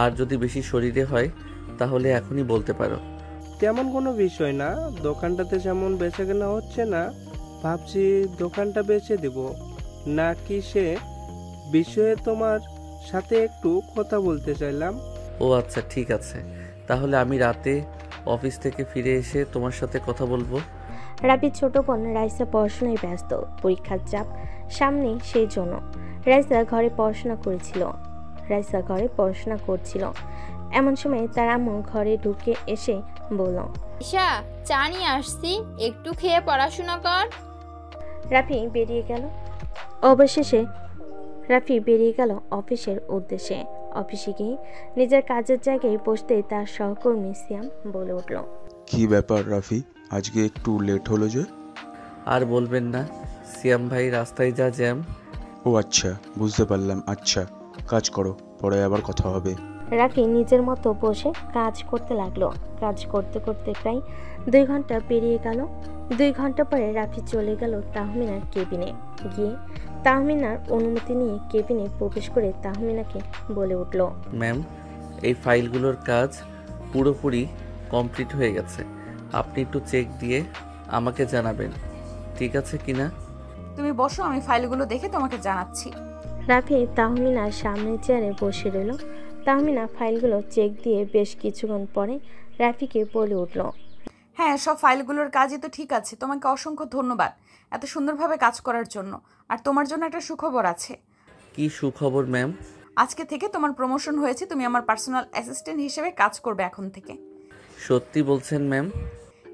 আর যদি বেশি শরীরে হয় তাহলে এখনই বলতে পারো। তেমন কোনো বিষয় না, দোকানটাতে যেমন বেচা কেনা হচ্ছে না, ভাবছি দোকানটা বেচে দেব নাকি সে বিষয়ে তোমার সাথে একটু কথা বলতে চাইলাম। ও আচ্ছা, ঠিক আছে, তাহলে আমি রাতে অফিস থেকে ফিরে এসে তোমার সাথে কথা বলবো। রাফির ছোট বোন রাইসা পড়াশোনায় ব্যস্ত, পরীক্ষার চাপ সামনে, সেই জন্য রাইসা ঘরে পড়াশোনা করছিল। এমন সময় তার আম্মু ঘরে ঢুকে এসে বলল, ঈশা, চা নিয়ে আসছি, একটু খেয়ে পড়াশোনা কর। রাফি বেরিয়ে গেল অফিসের উদ্দেশ্যে। অফিসে গিয়ে নিজের কাজের জায়গায় বসতেই তার সহকর্মী সিয়াম বলে উঠল, কি ব্যাপার রাফি, আজকে একটু লেট হলো যে? আর বলবেন না, সিয়াম ভাই, রাস্তায় যা জ্যাম। ও আচ্ছা, বুঝতে পারলাম। আচ্ছা, কাজ করো, পরে আবার কথা হবে। রাফি নিজের মতো বসে কাজ করতে লাগলো। কাজ করতে করতে প্রায় 2 ঘন্টা পেরিয়ে গেল। 2 ঘন্টা পরে রাফি চলে গেল তাহমিনার কেবিনে। গিয়ে তাহমিনার অনুমতি নিয়ে কেবিনে প্রবেশ করে তাহমিনাকে বলে উঠল, ম্যাম, এই ফাইলগুলোর কাজ পুরোপুরি কমপ্লিট হয়ে গেছে। আপনি একটু চেক দিয়ে আমাকে জানাবেন, ঠিক আছে কিনা? তুমি বসো, আমি ফাইলগুলো দেখে তোমাকে জানাচ্ছি। রাফি তাহমিনার সামনের চেয়ারে বসে রইল। তাহমিনা ফাইলগুলো চেক দিয়ে বেশ কিছুক্ষণ পরে রাফিকে বলে উঠল, হ্যাঁ, সব ফাইলগুলোর কাজই তো ঠিক আছে। তোমাকে অসংখ্য ধন্যবাদ এত সুন্দরভাবে কাজ করার জন্য। আর তোমার জন্য একটা সুখবর আছে। কি সুখবর ম্যাম? আজকে থেকে তোমার প্রমোশন হয়েছে, তুমি আমার পার্সোনাল অ্যাসিস্ট্যান্ট হিসেবে কাজ করবে এখন থেকে। সত্যি বলছেন ম্যাম?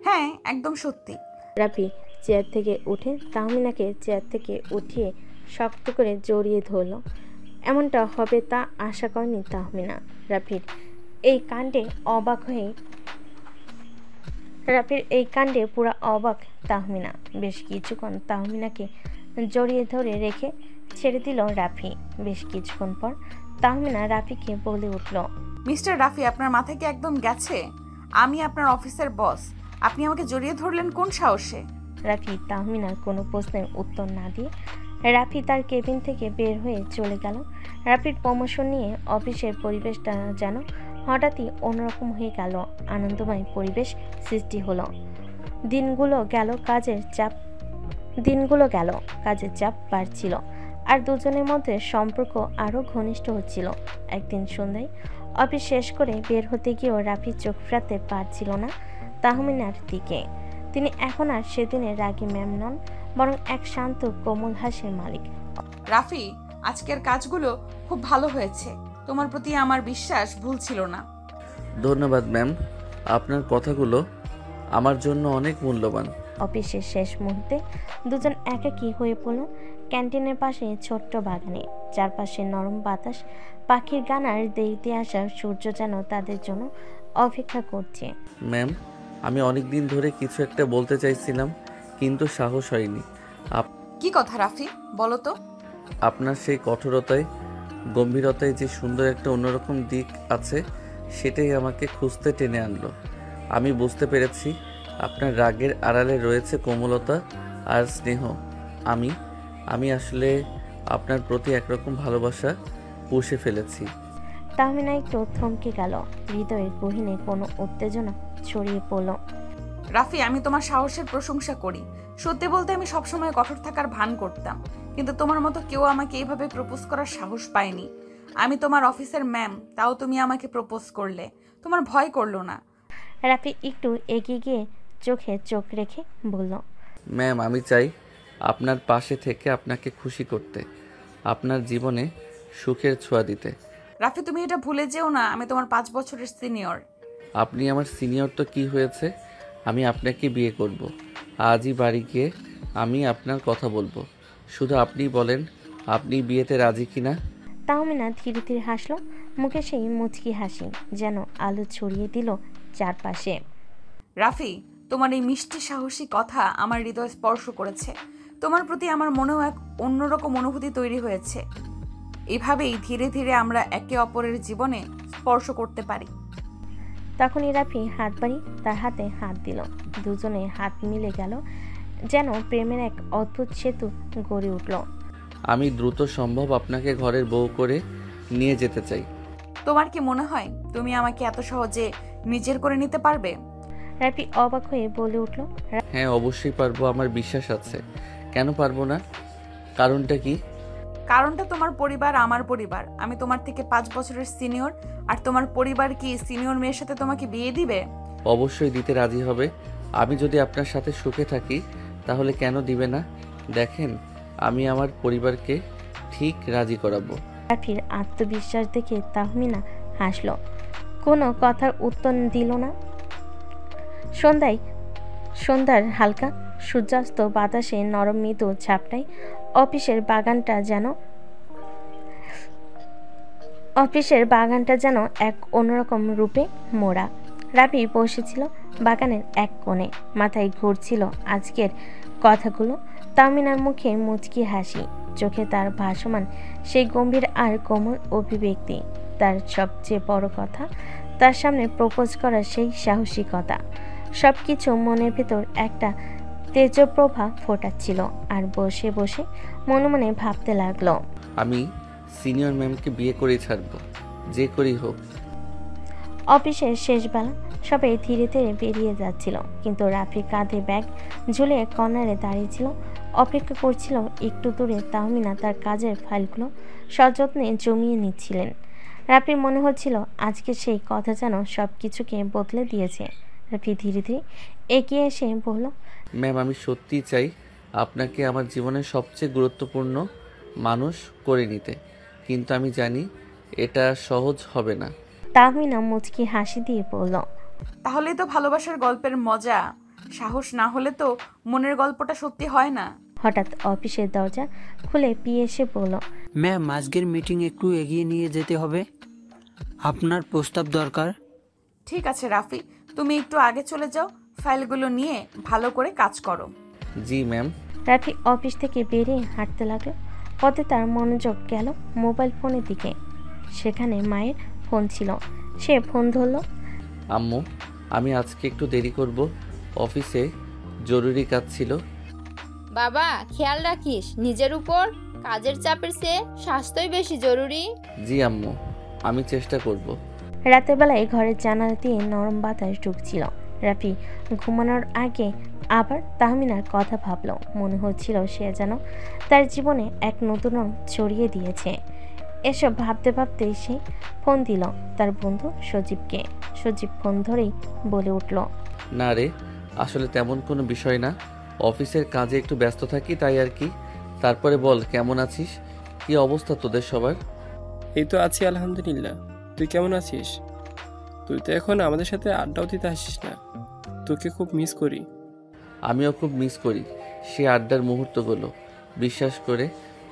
হ্যাঁ, একদম সত্যি। রাফি চেয়ার থেকে উঠে তাহমিনাকে চেয়ার থেকে উঠিয়ে শক্ত করে জড়িয়ে ধরল। এমনটা হবে তা আশা করেনি তাহমিনা। রাফির এই কাণ্ডে পুরো অবাক তাহমিনা। বেশ কিছুক্ষণ তাহমিনাকে জড়িয়ে ধরে রেখে ছেড়ে দিল রাফি। বেশ কিছুক্ষণ পর তাহমিনা রাফিকে বলে উঠল, মিস্টার রাফি, আপনার মাথা কি একদম গেছে? আমি আপনার অফিসের বস, আপনি আমাকে জড়িয়ে ধরলেন কোন সাহসে? রাফি তাহমিনার কোনো প্রশ্নের উত্তর না দিয়ে রাফি তার কেবিন থেকে বের হয়ে চলে গেল। রাফির প্রমোশন নিয়ে অফিসের পরিবেশটা যেন হঠাৎই অন্যরকম হয়ে গেল। আনন্দময় পরিবেশ সৃষ্টি হলো। দিনগুলো গেল কাজের চাপ বাড়ছিল, আর দুজনের মধ্যে সম্পর্ক আরও ঘনিষ্ঠ হচ্ছিল। একদিন সন্ধ্যায় অফিস শেষ করে বের হতে গিয়েও রাফি চোখ ফেরাতে পারছিল না তাহমিনার দিকে। তিনি এখন আর সেদিনের রাগী ম্যাম নন, বরং এক শান্ত কোমল হাসির মালিক। রাফি, আজকের কাজগুলো খুব ভালো হয়েছে। তোমার প্রতি আমার বিশ্বাস ভুল ছিল না। ধন্যবাদ ম্যাম, আপনার কথাগুলো আমার জন্য অনেক মূল্যবান। অফিসের শেষ মুহূর্তে দুজন একাকী হয়ে পড়ল ক্যান্টিনের পাশে ছোট্ট বাগানে। চারপাশে নরম বাতাস, পাখির গান আর দেরিতে আসা সূর্য যেন তাদের জন্য অপেক্ষা করছে। ম্যাম, আমি অনেক দিন ধরে কিছু একটা বলতে চাইছিলাম, কিন্তু সাহস হয়নি। কি কথা রাফি, বলো তো? আপনার সেই কঠোরতায়, গম্ভীরতায় যে সুন্দর একটা অন্যরকম দিক আছে, সেটাই আমাকে খুঁজতে টেনে আনলো। আমি বুঝতে পেরেছি আপনার রাগের আড়ালে রয়েছে কোমলতা আর স্নেহ। আমি আসলে আপনার প্রতি একরকম ভালোবাসা পুষে ফেলেছি। তাহমিনা একটু থমকে গেল। হৃদয়ের গহীনে কোনো উত্তেজনা ছড়িয়ে পড়ল। রাফি, আমি তোমার সাহসের প্রশংসা করি। সত্যি বলতে আমি সবসময় কঠোর থাকার ভান করতাম, কিন্তু তোমার মতো কেউ আমাকে এইভাবে প্রপোজ করার সাহস পায়নি। আমি তোমার অফিসের ম্যাম, তাও তুমি আমাকে প্রপোজ করলে। তোমার ভয় করলো না? রাফি একটু এগিয়ে গিয়ে চোখে চোখ রেখে বলল, ম্যাম, আমি চাই আপনার পাশে থেকে আপনাকে খুশি করতে, আপনার জীবনে সুখের ছোঁয়া দিতে। রাফি, তুমি এটা ভুলে যেও না, আমি তোমার 5 বছরের সিনিয়র। আপনি আমার সিনিয়র তো কি হয়েছে, আমি আপনাকে বিয়ে করব। আজই বাড়ি গিয়ে আমি আপনার কথা বলবো। শুধু আপনি বলেন, আপনি বিয়েতে রাজি কিনা? তাহমিনা ধীরে ধীরে হাসলো। মুখে সেই মুচকি হাসি যেন আলো ছড়িয়ে দিল চারপাশে। রাফি, তোমার এই মিষ্টি সাহসী কথা আমার হৃদয় স্পর্শ করেছে। তোমার প্রতি আমার মনেও এক অন্যরকম অনুভূতি তৈরি হয়েছে। এভাবেই ধীরে ধীরে আমরা একে অপরের জীবনে স্পর্শ করতে পারি। তখনই রাফি হাত বাড়ি তার হাতে হাত দিল। দুজনে হাত মিলে গেল, যেন প্রেমের এক অদ্ভুত সেতু গড়ে উঠল। আমি দ্রুত সম্ভব আপনাকে ঘরের বউ করে নিয়ে যেতে চাই। তোমার কি মনে হয় তুমি আমাকে এত সহজে নিজের করে নিতে পারবে? রাফি অবাক হয়ে বলে উঠল, হ্যাঁ, অবশ্যই পারবো, আমার বিশ্বাস আছে। কেন পারবো না? কারণটা কি? কারণটা তোমার পরিবার, আমার পরিবার। আমি তোমার থেকে 5 বছরের সিনিয়র, আর তোমার পরিবার কি সিনিয়র মেয়ের সাথে তোমাকে বিয়ে দিবে? অবশ্যই দিতে রাজি হবে। আমি যদি আপনার সাথে সুখে থাকি, তাহলে কেন দিবে না? দেখেন, আমি আমার পরিবারকে ঠিক রাজি করাবো। রাফির আত্মবিশ্বাস দেখে তাহমিনা হাসল, কোনো কথার উত্তর দিল না। সন্ধ্যার হালকা সূর্যাস্ত বাতাসে নরম মৃদু ঝাপটায় অফিসের বাগানটা যেন এক অন্যরকম রূপে মোড়া। রাফি বসেছিল বাগানের এক কোণে, মাথায় ঘুরছিল আজকের কথাগুলো। তাহমিনার মুখে মুচকি হাসি, চোখে তার ভাসমান সেই গম্ভীর আর কোমল অভিব্যক্তি। তার সবচেয়ে বড় কথা, তার সামনে প্রপোজ করার সেই সাহসিকতা। সব কিছু মনের ভেতর একটা তেজপ্রভা ফোটাচ্ছিল। আর বসে বসে মনে মনে ভাবতে লাগলো, আমি সিনিয়র ম্যামকে বিয়ে করে ছাড়বো, যে করি হোক। অফিসের শেষবেলা সবাই ধীরে ধীরে বেরিয়ে যাচ্ছিল, কিন্তু রাফি কাঁধে ব্যাগ ঝুলিয়ে কর্নারে দাঁড়িয়েছিল, অপেক্ষা করছিল। একটু দূরে তাহমিনা তার কাজের ফাইলগুলো সযত্নে জমিয়ে নিচ্ছিলেন। রাফির মনে হচ্ছিল আজকে সেই কথা যেন সব কিছুকে বদলে দিয়েছে। রাফি ধীরে ধীরে এগিয়ে এসে বলল, ম্যাম, আমি সত্যিই চাই আপনাকে আমার জীবনের সবচেয়ে গুরুত্বপূর্ণ মানুষ করে নিতে, কিন্তু আমি জানি এটা সহজ হবে না। তাহমিনা মুচকি হাসি দিয়ে বলল, তাহলেই তো ভালোবাসার গল্পের মজা সাহস না হলে তো মনের গল্পটা সত্যি হয় না। হঠাৎ অফিসের দরজা খুলে পিয়ে এসে বলল, ম্যাম আজকের মিটিং একটু এগিয়ে নিয়ে যেতে হবে, আপনার প্রস্তাব দরকার। ঠিক আছে রাফি, তুমি একটু আগে চলে যাও, ফাইলগুলো নিয়ে ভালো করে কাজ করো। জি ম্যাম। রাফি অফিস থেকে বেরিয়ে হাঁটতে লাগলো। পথে তার মনোযোগ গেল মোবাইল ফোনের দিকে। সেখানে মায়ের ফোন ছিল। সে ফোন ধরল। আম্মু, আমি আজকে একটু দেরি করব, অফিসে জরুরি কাজ ছিল। বাবা খেয়াল রাখিস নিজের উপর, কাজের চাপের চেয়ে স্বাস্থ্যই বেশি জরুরি। জি আম্মু, আমি চেষ্টা করব। রাতের বেলায় ঘরের জানালা দিয়ে নরম বাতাস ঢুকছিল। রাফি ঘুমানোর আগে আবার তাহমিনার কথা ভাবল। মনে হচ্ছিল সে যেন তার জীবনে এক নতুন রং ছড়িয়ে দিয়েছে। এসব ভাবতে ভাবতেই সে ফোন দিল তার বন্ধু সজীবকে। সজীব ফোন ধরেই বলে উঠল, না রে, আসলে তেমন কোনো বিষয় না, অফিসের কাজে একটু ব্যস্ত থাকি তাই আর কি। তারপরে বল, কেমন আছিস? কি অবস্থা তোদের সবার? এই তো আছি আলহামদুলিল্লাহ। তুই কেমন আছিস? তুই তো এখন আমাদের সাথে আড্ডাও দিতে আসিস না, তোকে খুব মিস করি। আমিও খুব মিস করি সে আড্ডার মুহূর্তগুলো, বিশ্বাস করে।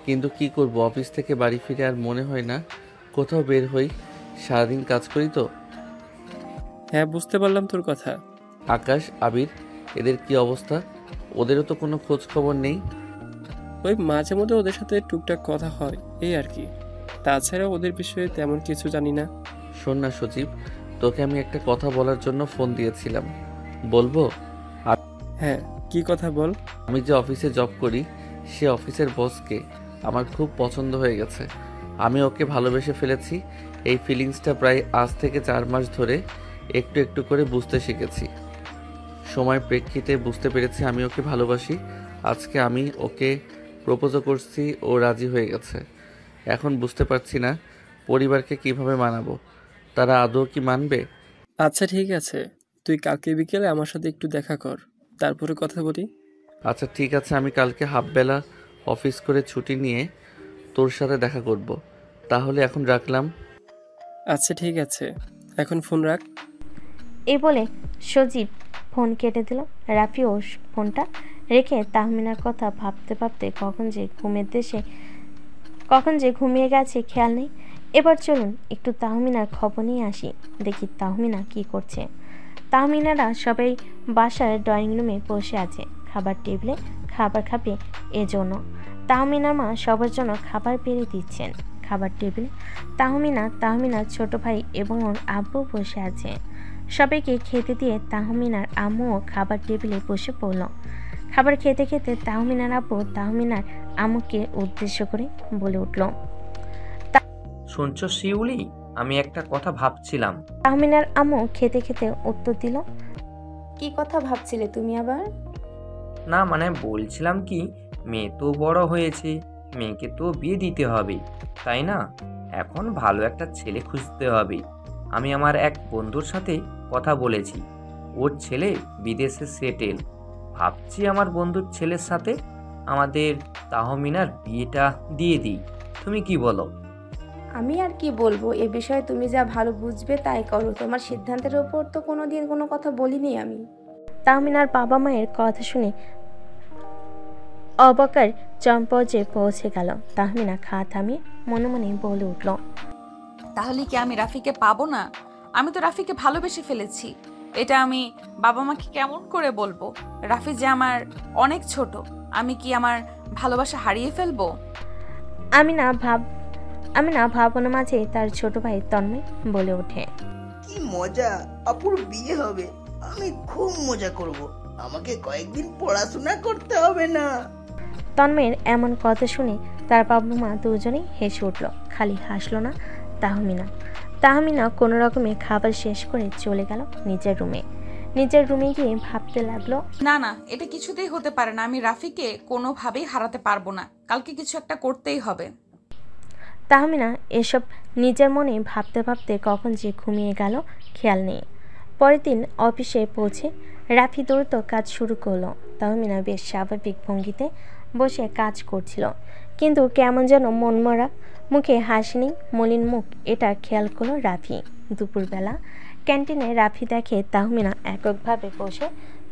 কিন্তু কি করব, অফিস থেকে বাড়ি ফিরে আর মনে হয় না কোথাও বের হই, সারাদিন কাজ করি তো। হ্যাঁ বুঝতে পারলাম তোর কথা। আকাশ, আবির, এদের কি অবস্থা? ওদেরও তো কোনো খোঁজ খবর নেই। ওই মাঝে মধ্যে ওদের সাথে টুকটাক কথা হয়, এই আর কি। তাছাড়া ওদের বিষয়ে তেমন কিছু জানি না। শোন না সজীব, তোকে আমি একটা কথা বলার জন্য ফোন দিয়েছিলাম, বলবো? হ্যাঁ, কি কথা বল। আমি যে অফিসে জব করি, সে অফিসের বসকে আমার খুব পছন্দ হয়ে গেছে। আমি ওকে ভালোবেসে ফেলেছি। এই ফিলিংসটা প্রায় আজ থেকে 4 মাস ধরে একটু একটু করে বুঝতে শিখেছি। সময় প্রেক্ষিতে বুঝতে পেরেছি আমি ওকে ভালোবাসি। আজকে আমি ওকে প্রপোজও করছি, ও রাজি হয়ে গেছে। এখন বুঝতে পারছি না পরিবারকে কিভাবে মানাবো, তারা আদৌ কি মানবে? আচ্ছা ঠিক আছে, তুই কালকে বিকেলে আমার সাথে একটু দেখা কর, তারপরে কথা বলি। আচ্ছা ঠিক আছে, আমি কালকে হাফবেলা অফিস করে ছুটি নিয়ে তোর সাথে দেখা করব। তাহলে এখন রাখলাম। আচ্ছা ঠিক আছে, এখন ফোন রাখ। এই বলে সজীব ফোন কেটে দিল। রাফিও ফোনটা রেখে তাহমিনার কথা ভাবতে ভাবতে কখন যে ঘুমিয়ে গেছে খেয়াল নেই। এবার চলুন একটু তাহমিনার খবর নিয়ে আসি, দেখি তাহমিনা কি করছে। তাহমিনারা সবাই বাসার ড্রয়িং রুমে বসে আছে, খাবার টেবিলে খাবার খাবে এজন্য। তাহমিনার মা সবার জন্য খাবার বেড়ে দিচ্ছেন। খাবার টেবিলে তাহমিনার ছোট ভাই এবং ওর আব্বু বসে আছে। সবাইকে খেতে দিয়ে তাহমিনার আম্মুও খাবার টেবিলে বসে পড়ল। খাবার খেতে খেতে তাহমিনার আব্বু তাহমিনার আম্মুকে উদ্দেশ্য করে বলে উঠল, শুনছো শিউলি, আমি একটা কথা ভাবছিলাম। তাহমিনার আম্মু খেতে খেতে উত্তর দিল, কি কথা ভাবছিলে তুমি আবার? না মানে বলছিলাম কি, মেয়ে তো বড় হয়েছে, মেয়েকে তো বিয়ে দিতে হবে, তাই না? এখন ভালো একটা ছেলে খুঁজতে হবে। আমি আমার এক বন্ধুর সাথে কথা বলেছি, ওর ছেলে বিদেশে সেটেল। ভাবছি আমার বন্ধুর ছেলের সাথে আমাদের তাহমিনার বিয়েটা দিয়ে দিই। তুমি কি বলো? আমি আর কি বলবো, এ বিষয়ে তুমি যা ভালো বুঝবে তাই করো। তোমার সিদ্ধান্তের ওপর তো কোনোদিন কোনো কথা বলিনি আমি। তাহমিনার বাবা মায়ের কথা শুনে অবাকের চরম পর্যায়ে পৌঁছে গেল। তাহমিনা খাওয়া থামিয়ে মনে মনে বলে উঠল, তাহলে কি আমি রাফিকে পাবো না? আমি তো রাফিকে ভালোবেসে ফেলেছি। এটা আমি বাবা মাকে কেমন করে বলবো? রাফি যে আমার অনেক ছোট, আমি কি আমার ভালোবাসা হারিয়ে ফেলবো? আমি না ভাবনার মাঝে তার ছোট ভাই তন্ময় বলে ওঠে, কি মজা, আপুর বিয়ে হবে, আমি খুব মজা করব। আমাকে কয়েকদিন পড়াশোনা করতে হবে না। তন্ময়ের এমন কথা শুনে তার বাবা মা দুজনেই হেসে উঠল। খালি হাসলো না তাহমিনা কোনো রকমে খাবার শেষ করে চলে গেল নিজের রুমে গিয়ে ভাবতে লাগলো, না না, এটা কিছুতেই হতে পারে না। আমি রাফিকে কোনোভাবেই হারাতে পারবো না। কালকে কিছু একটা করতেই হবে। তাহমিনা এসব নিজের মনে ভাবতে ভাবতে কখন যে ঘুমিয়ে গেল খেয়াল নেই। পরের দিন অফিসে পৌঁছে রাফি দ্রুত কাজ শুরু করলো। তাহমিনা বেশ স্বাভাবিক ভঙ্গিতে বসে কাজ করছিল, কিন্তু কেমন যেন মনমরা, মুখে হাসি নেই, মলিন মুখ। এটা খেয়াল করলো রাফি। দুপুরবেলা ক্যান্টিনে রাফি দেখে তাহমিনা এককভাবে বসে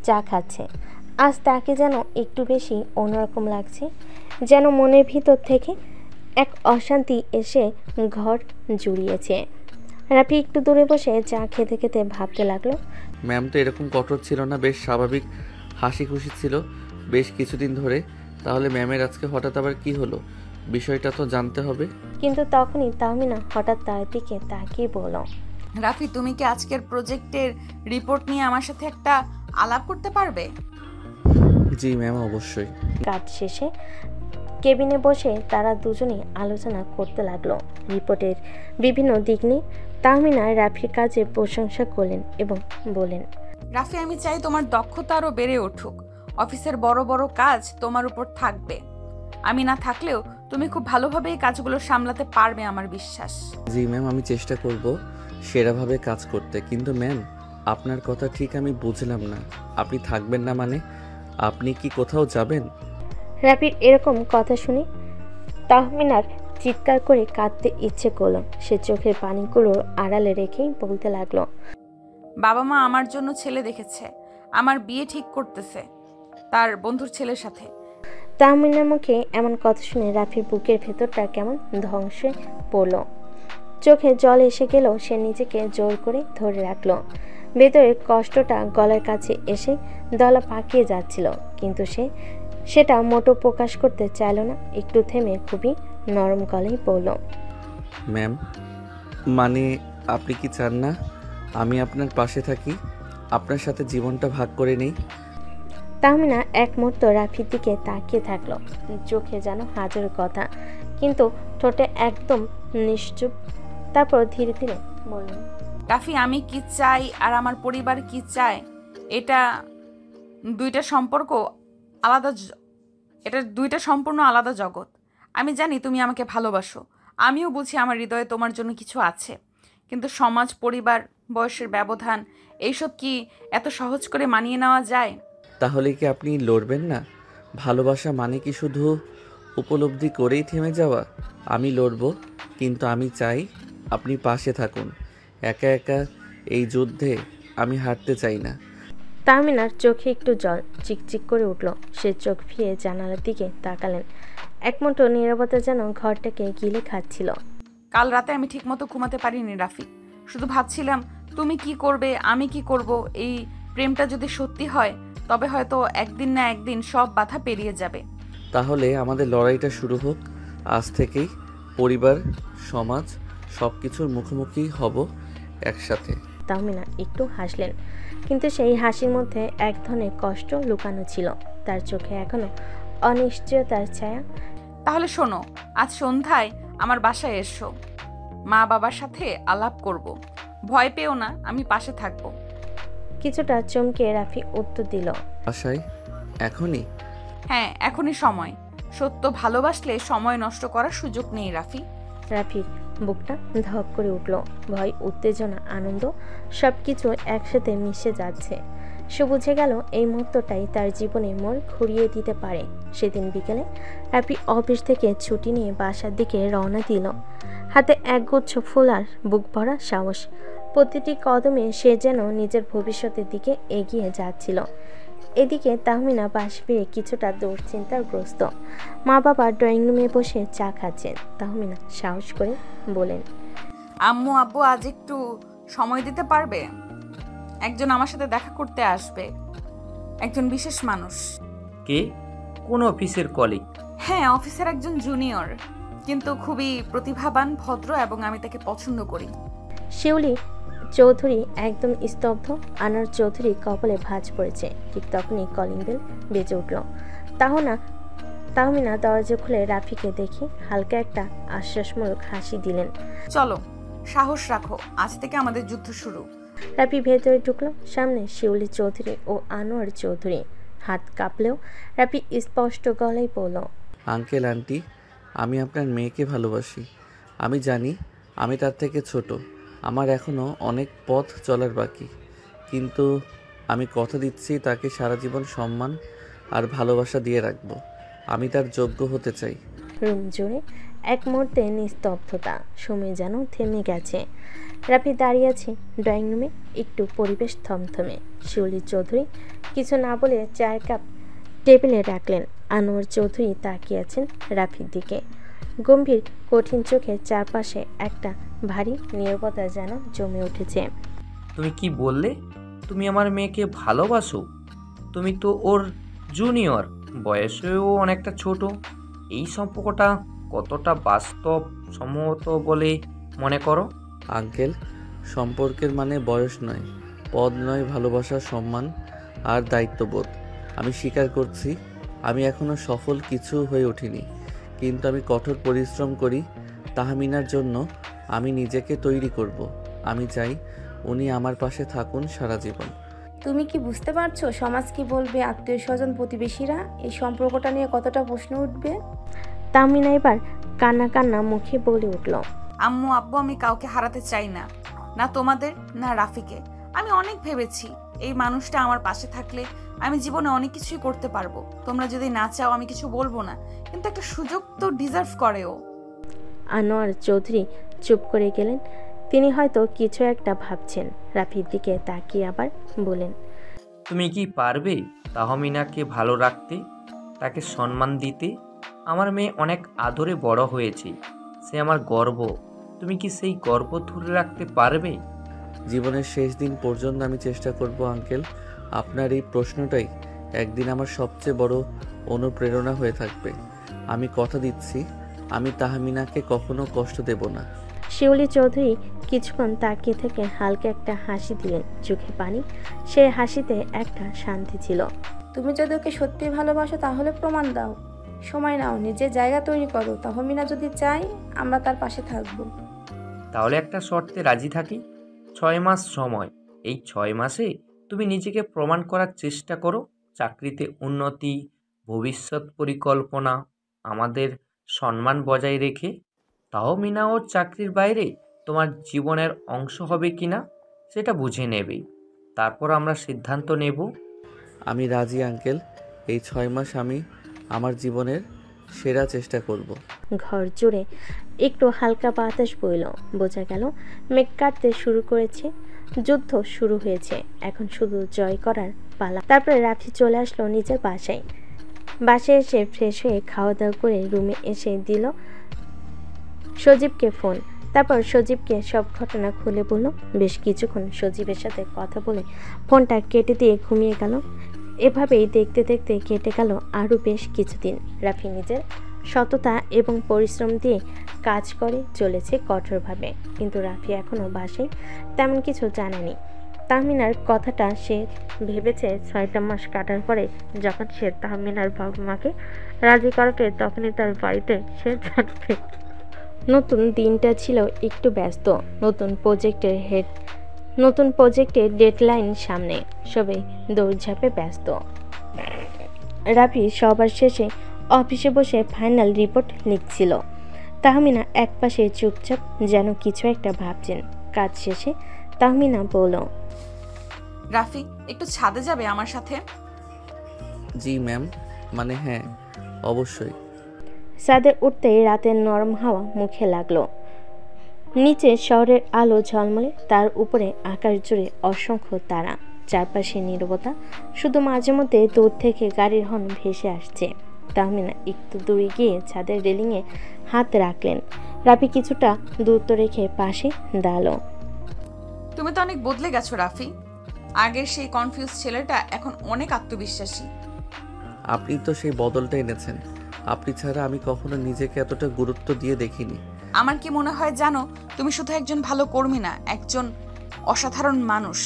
চা খাচ্ছে। আজ তাকে যেন একটু বেশি অন্যরকম লাগছে, যেন মনের ভিতর থেকে এক অশান্তি এসে ঘর জুড়িয়েছে। রাফি একটু দূরে বসে চা খেতে খেতে ভাবতে লাগলো, ম্যাম তো এরকম কঠোর ছিল না, বেশ স্বাভাবিক হাসি খুশি ছিল বেশ কিছুদিন ধরে। তাহলে ম্যামের আজকে হঠাৎ আবার কি হলো, বিষয়টা তো জানতে হবে। কিন্তু তখনই তাহমিনা হঠাৎ তার দিকে তাকিয়ে বলল, রাফি, তুমি কি আজকের প্রজেক্টের রিপোর্ট নিয়ে আমার সাথে একটা আলাপ করতে পারবে? জি ম্যাম, অবশ্যই। কাজ শেষে কেবিনে বসে তারা দুজনেই আলোচনা করতে লাগলো রিপোর্টের বিভিন্ন দিক নিয়ে। তাহমিনা রাফির কাজের প্রশংসা করলেন এবং বলেন, রাফি, আমি চাই তোমার দক্ষতা আরও বেড়ে উঠুক। অফিসের বড় বড় কাজ তোমার উপর থাকবে। আমি না থাকলেও তুমি খুব ভালোভাবে এই কাজগুলো সামলাতে পারবে, আমার বিশ্বাস। জি ম্যাম, আমি চেষ্টা করব সেরাভাবে কাজ করতে। কিন্তু ম্যাম, আপনার কথা ঠিক আমি বুঝলাম না। আপনি থাকবেন না মানে আপনি কি কোথাও যাবেন? রাফির এরকম কথা শুনে তাহমিনার চিৎকার করে কাঁদতে ইচ্ছে করলো। সে চোখের পানিগুলো আড়ালে রেখেই বলতে লাগলো, বাবা মা আমার জন্য ছেলে দেখেছে, আমার বিয়ে ঠিক করতেছে তার বন্ধুর ছেলের সাথে। তাহমিনার মুখে এমন কথা শুনে রাফির বুকের ভেতরটা কেমন ধ্বংসে পড়ল। চোখে জল এসে গেলেও সে নিজেকে জোর করে ধরে রাখলো। ভেতরের কষ্টটা গলার কাছে এসে দলা পাকিয়ে যাচ্ছিল, কিন্তু সেটা মোটো প্রকাশ করতে চাইল না। একটু থেমে খুবই নরম গলায় বলল, ম্যাম, মানে আপনি কি চান না আমি আপনার পাশে থাকি, আপনার সাথে জীবনটা ভাগ করে নেই? তাহমিনা এক মুহূর্ত রাফির দিকে তাকিয়ে থাকলো, চোখে যেন হাজার কথা, কিন্তু ঠোঁটে একদম নিশ্চুপ। তারপর ধীরে ধীরে বলল, রাফি, আমি কি চাই আর আমার পরিবার কি চায়, এটা দুইটা সম্পূর্ণ আলাদা জগৎ। আমি জানি তুমি আমাকে ভালোবাসো, আমিও বুঝি আমার হৃদয়ে তোমার জন্য কিছু আছে, কিন্তু সমাজ, পরিবার, বয়সের ব্যবধান, এইসব কি এত সহজ করে মানিয়ে নেওয়া যায়? তাহলে কি আপনি লড়বেন না? ভালোবাসা মানে কি শুধু উপলব্ধি করেই থেমে যাওয়া? আমি লড়ব, কিন্তু আমি চাই আপনি পাশে থাকুন। একা একা এই যুদ্ধে আমি হারতে চাই না। তাহমিনার চোখে একটু জল চিকচিক করে উঠল। সে চোখ ফিরে জানালার দিকে তাকালেন। এক মুঠো নীরবতা যেন ঘরটাকে গিলে খাচ্ছিল। কাল রাতে আমি ঠিকমতো ঘুমাতে পারিনি রাফি। শুধু ভাবছিলাম তুমি কি করবে, আমি কি করব। এই প্রেমটা যদি সত্যি হয় তবে হয়তো একদিন না একদিন সব বাধা পেরিয়ে যাবে। তাহলে আমাদের লড়াইটা শুরু হোক আজ থেকেই। পরিবার, সমাজ সব কিছুর মুখোমুখি হব একসাথে। তাহমিনা একটু হাসলেন, কিন্তু সেই হাসির মধ্যে এক ধরনের কষ্ট লুকানো ছিল। তার চোখে এখনো অনিশ্চয়তার ছায়া। তাহলে শোনো, আজ সন্ধ্যায় আমার বাসায় এসো, মা বাবার সাথে আলাপ করব। ভয় পেও না, আমি পাশে থাকবো। কিছুটা চমকে রাফি উত্তর দিল, বাসায়? এখনই? হ্যাঁ, এখনই সময়। সত্য ভালোবাসলে সময় নষ্ট করার সুযোগ নেই রাফি। রাফির বুকটা ধক করে উঠল। ভয়, উত্তেজনা, আনন্দ সবকিছু একসাথে মিশে যাচ্ছে। সে বুঝে গেল এই মুহূর্তটাই তার জীবনে মোড় ঘুরিয়ে দিতে পারে। সেদিন বিকেলে রাফি অফিস থেকে ছুটি নিয়ে বাসার দিকে রওনা দিল। হাতে একগুচ্ছ ফুল আর বুক ভরা সাহস। প্রতিটি কদমে সে যেন নিজের ভবিষ্যতের দিকে এগিয়ে যাচ্ছিল। এদিকে তাহমিনা বাস ফিরে কিছুটা দুশ্চিন্তাগ্রস্ত। মা বাবা ড্রয়িং রুমে বসে চা খাচ্ছেন। তাহমিনা সাহস করে বলেন, আম্মু আব্বু আজ একটু সময় দিতে পারবে? একজন আমার সাথে দেখা করতে আসবে, একজন বিশেষ মানুষ। কে? কোন অফিসের কলিগ? হ্যাঁ, অফিসের একজন জুনিয়র, কিন্তু খুবই প্রতিভাবান, ভদ্র এবং আমি তাকে পছন্দ করি। শিউলি চৌধুরী একদম স্তব্ধ। আনার চৌধুরী কপালে ভাঁজ পড়েছে। ঠিক তখনই কলিং বেল বেজে উঠল। তাহমিনা দরজা খুলে রাফিকে দেখে হালকা একটা আশ্বাসমূলক হাসি দিলেন। চলো, সাহস রাখো, আজ থেকে আমাদের যুদ্ধ শুরু। রাফি ভেতরে ঢুকলো। সামনে শিউলি চৌধুরী ও আনোয়ার চৌধুরী। হাত কাঁপলেও রাফি স্পষ্ট গলায় বলল, আঙ্কেল আন্টি, আমি আপনার মেয়েকে ভালোবাসি। আমি জানি আমি তার থেকে ছোট, আমার এখনও অনেক পথ চলার বাকি, কিন্তু আমি কথা দিচ্ছি তাকে সারা জীবন সম্মান আর ভালোবাসা দিয়ে রাখবো। আমি তার যোগ্য হতে চাই। রুম জুড়ে এক মুহূর্তে নিস্তব্ধতা। সময় যেন থেমে গেছে। রাফি দাঁড়িয়ে আছে ড্রয়িং রুমে। একটু পরিবেশ থমথমে। শিউলি চৌধুরী কিছু না বলে চায়ের কাপ টেবিলে রাখলেন। আনোয়ার চৌধুরী তাকিয়ে আছেন রাফির দিকে। গম্ভীর কঠিন চোখে চারপাশে একটা ভারী নীরবতা যেন জমে উঠেছে। তুমি কি বললে? তুমি আমার মেয়েকে ভালোবাসো? তুমি তো ওর জুনিয়র, বয়সেও অনেকটা ছোট। এই সম্পর্কটা কতটা বাস্তব সম্মত বলে মনে করো? আঙ্কেল, সম্পর্কের মানে বয়স নয়, পদ নয়, ভালোবাসা, সম্মান আর দায়িত্ববোধ। আমি স্বীকার করছি আমি এখনও সফল কিছু হয়ে উঠিনি, কিন্তু আমি কঠোর পরিশ্রম করি তাহমিনার জন্য। আমি নিজেকে তৈরি করব। আমি চাই উনি আমার পাশে থাকুন সারা জীবন। তুমি কি বুঝতে পারছো সমাজ কি বলবে, আত্মীয় স্বজন, প্রতিবেশীরা এই সম্পর্কটা নিয়ে কতটা প্রশ্ন উঠবে? তাহমিনা এবার কান্না কান্না মুখে বলে উঠল, আম্মু আব্বু, আমি কাউকে হারাতে চাই না, না তোমাদের না রাফিকে। আমি অনেক ভেবেছি এই মানুষটা আমার পাশে থাকলে আমি জীবনে অনেক কিছুই করতে পারবো। তোমরা যদি না চাও আমি কিছু বলবো না, কিন্তু একটা সুযোগ তো ডিজার্ভ করে ও। আনোয়ার চৌধুরী চুপ করে গেলেন। তিনি হয়তো কিছু একটা ভাবছেন। রাফির দিকে তাকিয়ে আবার বলেন, তুমি কি পারবে তাহমিনাকে ভালো রাখতে, তাকে সম্মান দিতে? আমার মেয়ে অনেক আদরে বড় হয়েছে, সে আমার গর্ব। তুমি কি সেই গর্ব ধরে রাখতে পারবে? জীবনের শেষ দিন পর্যন্ত আমি চেষ্টা করব আঙ্কেল। আপনার এই প্রশ্নটাই একদিন আমার সবচেয়ে বড় অনুপ্রেরণা হয়ে থাকবে। আমি কথা দিচ্ছি আমি তাহমিনাকে কখনো কষ্ট দেব না। শিউলি চৌধুরী কিছুক্ষণ তাকিয়ে থেকে হালকা একটা হাসি দিলেন, চোখে পানি। সে হাসিতে একটা শান্তি ছিল। তুমি যদি ওকে সত্যি ভালোবাসো তাহলে প্রমাণ দাও, সময় নাও, নিজের জায়গা তৈরি করো। তাহমিনা যদি চায় আমরা তার পাশে থাকবো। তাহলে একটা শর্তে রাজি থাকি। 6 মাস সময়। এই 6 মাসে তুমি নিজেকে প্রমাণ করার চেষ্টা করো। চাকরিতে উন্নতি, ভবিষ্যৎ পরিকল্পনা, আমাদের সম্মান বজায় রেখে। তাহমিনা ওর চাকরির বাইরে তোমার জীবনের অংশ হবে কিনা সেটা বুঝে নেবে, তারপর আমরা সিদ্ধান্ত নেব। আমি রাজি আঙ্কেল। এই 6 মাস আমি আমার জীবনের সেরা চেষ্টা করব। ঘর জুড়ে একটু হালকা বাতাস বইল। বোঝা গেল মেঘ কাটতে শুরু করেছে। যুদ্ধ শুরু হয়েছে, এখন শুধু জয় করার পালা। তারপরে রাফি চলে আসলো নিজের বাসায়। বাসায় এসে ফ্রেশ হয়ে খাওয়া দাওয়া করে রুমে এসে দিল সজীবকে ফোন। তারপর সজীবকে সব ঘটনা খুলে বলল। বেশ কিছুক্ষণ সজীবের সাথে কথা বলে ফোনটা কেটে দিয়ে ঘুমিয়ে গেল। এভাবেই দেখতে দেখতে কেটে গেল আরও বেশ কিছুদিন। রাফি নিজের সততা এবং পরিশ্রম দিয়ে কাজ করে চলেছে কঠোরভাবে, কিন্তু রাফি এখনও বাসায় তেমন কিছু জানেনি। তাহমিনার কথাটা সে ভেবেছে 6টা মাস কাটার পরে যখন সে তাহমিনার বাবা মাকে রাজি করাবে তখনই তার বাড়িতে সে থাকবে। নতুন দিনটা ছিল একটু ব্যস্ত। নতুন প্রজেক্টের ডেডলাইন সামনে, সবাই দৌড়ঝাঁপে ব্যস্ত। রাফি সবার শেষে অফিসে বসে ফাইনাল রিপোর্ট লিখছিল। তাহমিনা একপাশে চুপচাপ যেন কিছু একটা ভাবছেন। কাজ শেষে তাহমিনা বলল, রাফি একটু ছাদে যাবে আমার সাথে? জি ম্যাম, মানে হ্যাঁ অবশ্যই। ছাদে উঠতেই রাতের নরম হাওয়া মুখে লাগলো। নিচে শহরের আলো ঝলমলে, তার উপরে আকাশ জুড়ে অসংখ্য তারা। চারপাশে নীরবতা, শুধু মাঝে মধ্যে দূর থেকে গাড়ির হর্ন ভেসে আসছে। তাহমিনা একটু দূরে গিয়ে ছাদের রেলিংয়ে হাত রাখলেন। রাফি কিছুটা দূরত্ব রেখে পাশে দাঁড়ালো। তুমি তো অনেক বদলে গেছো রাফি। আগের সেই কনফিউজ ছেলেটা এখন অনেক আত্মবিশ্বাসী। আপনি তো সেই বদলটা এনেছেন। আপনি ছাড়া আমি কখনো নিজেকে এতটা গুরুত্ব দিয়ে দেখিনি। আমার কি মনে হয় জানো, তুমি শুধু একজন ভালো কর্মী না, একজন অসাধারণ মানুষ।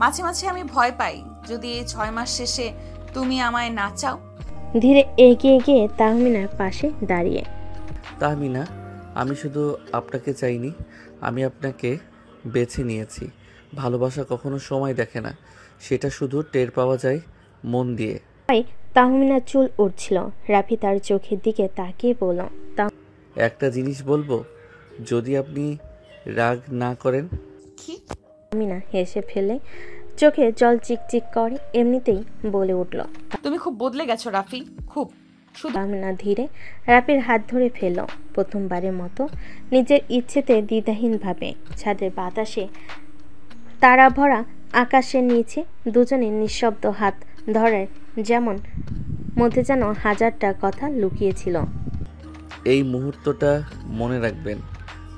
মাঝে মাঝে আমি ভয় পাই যদি এই 6 মাস শেষে তুমি আমায় না চাও। ধীরে এগিয়ে গিয়ে তাহমিনার পাশে দাঁড়িয়ে, তাহমিনা, আমি শুধু আপনাকে চাইনি, আমি আপনাকে বেছে নিয়েছি। ভালোবাসা কখনো সময় দেখে না, সেটা শুধু টের পাওয়া যায় মন দিয়ে। তাহমিনার চুল উঠছিল। রাফি তার চোখের দিকে তাকিয়ে বলল, একটা জিনিস বলবো, যদি আপনি রাগ না করেন। কি? তাহমিনা হেসে ফেলে চোখে জল চিকচিক করে এমনিতেই বলে উঠল, তুমি খুব বদলে গেছো রাফি, খুব। তাহমিনা ধীরে রাফির হাত ধরে ফেলল। প্রথমবারের মতো নিজের ইচ্ছেতে দ্বিধাহীনভাবে। ছাদের বাতাসে তারা ভরা আকাশের নিচে দুজনে নিঃশব্দ হাত ধরার যেমন মধ্যে যেন হাজারটা কথা লুকিয়েছিল। এই মুহূর্তটা মনে রাখবেন,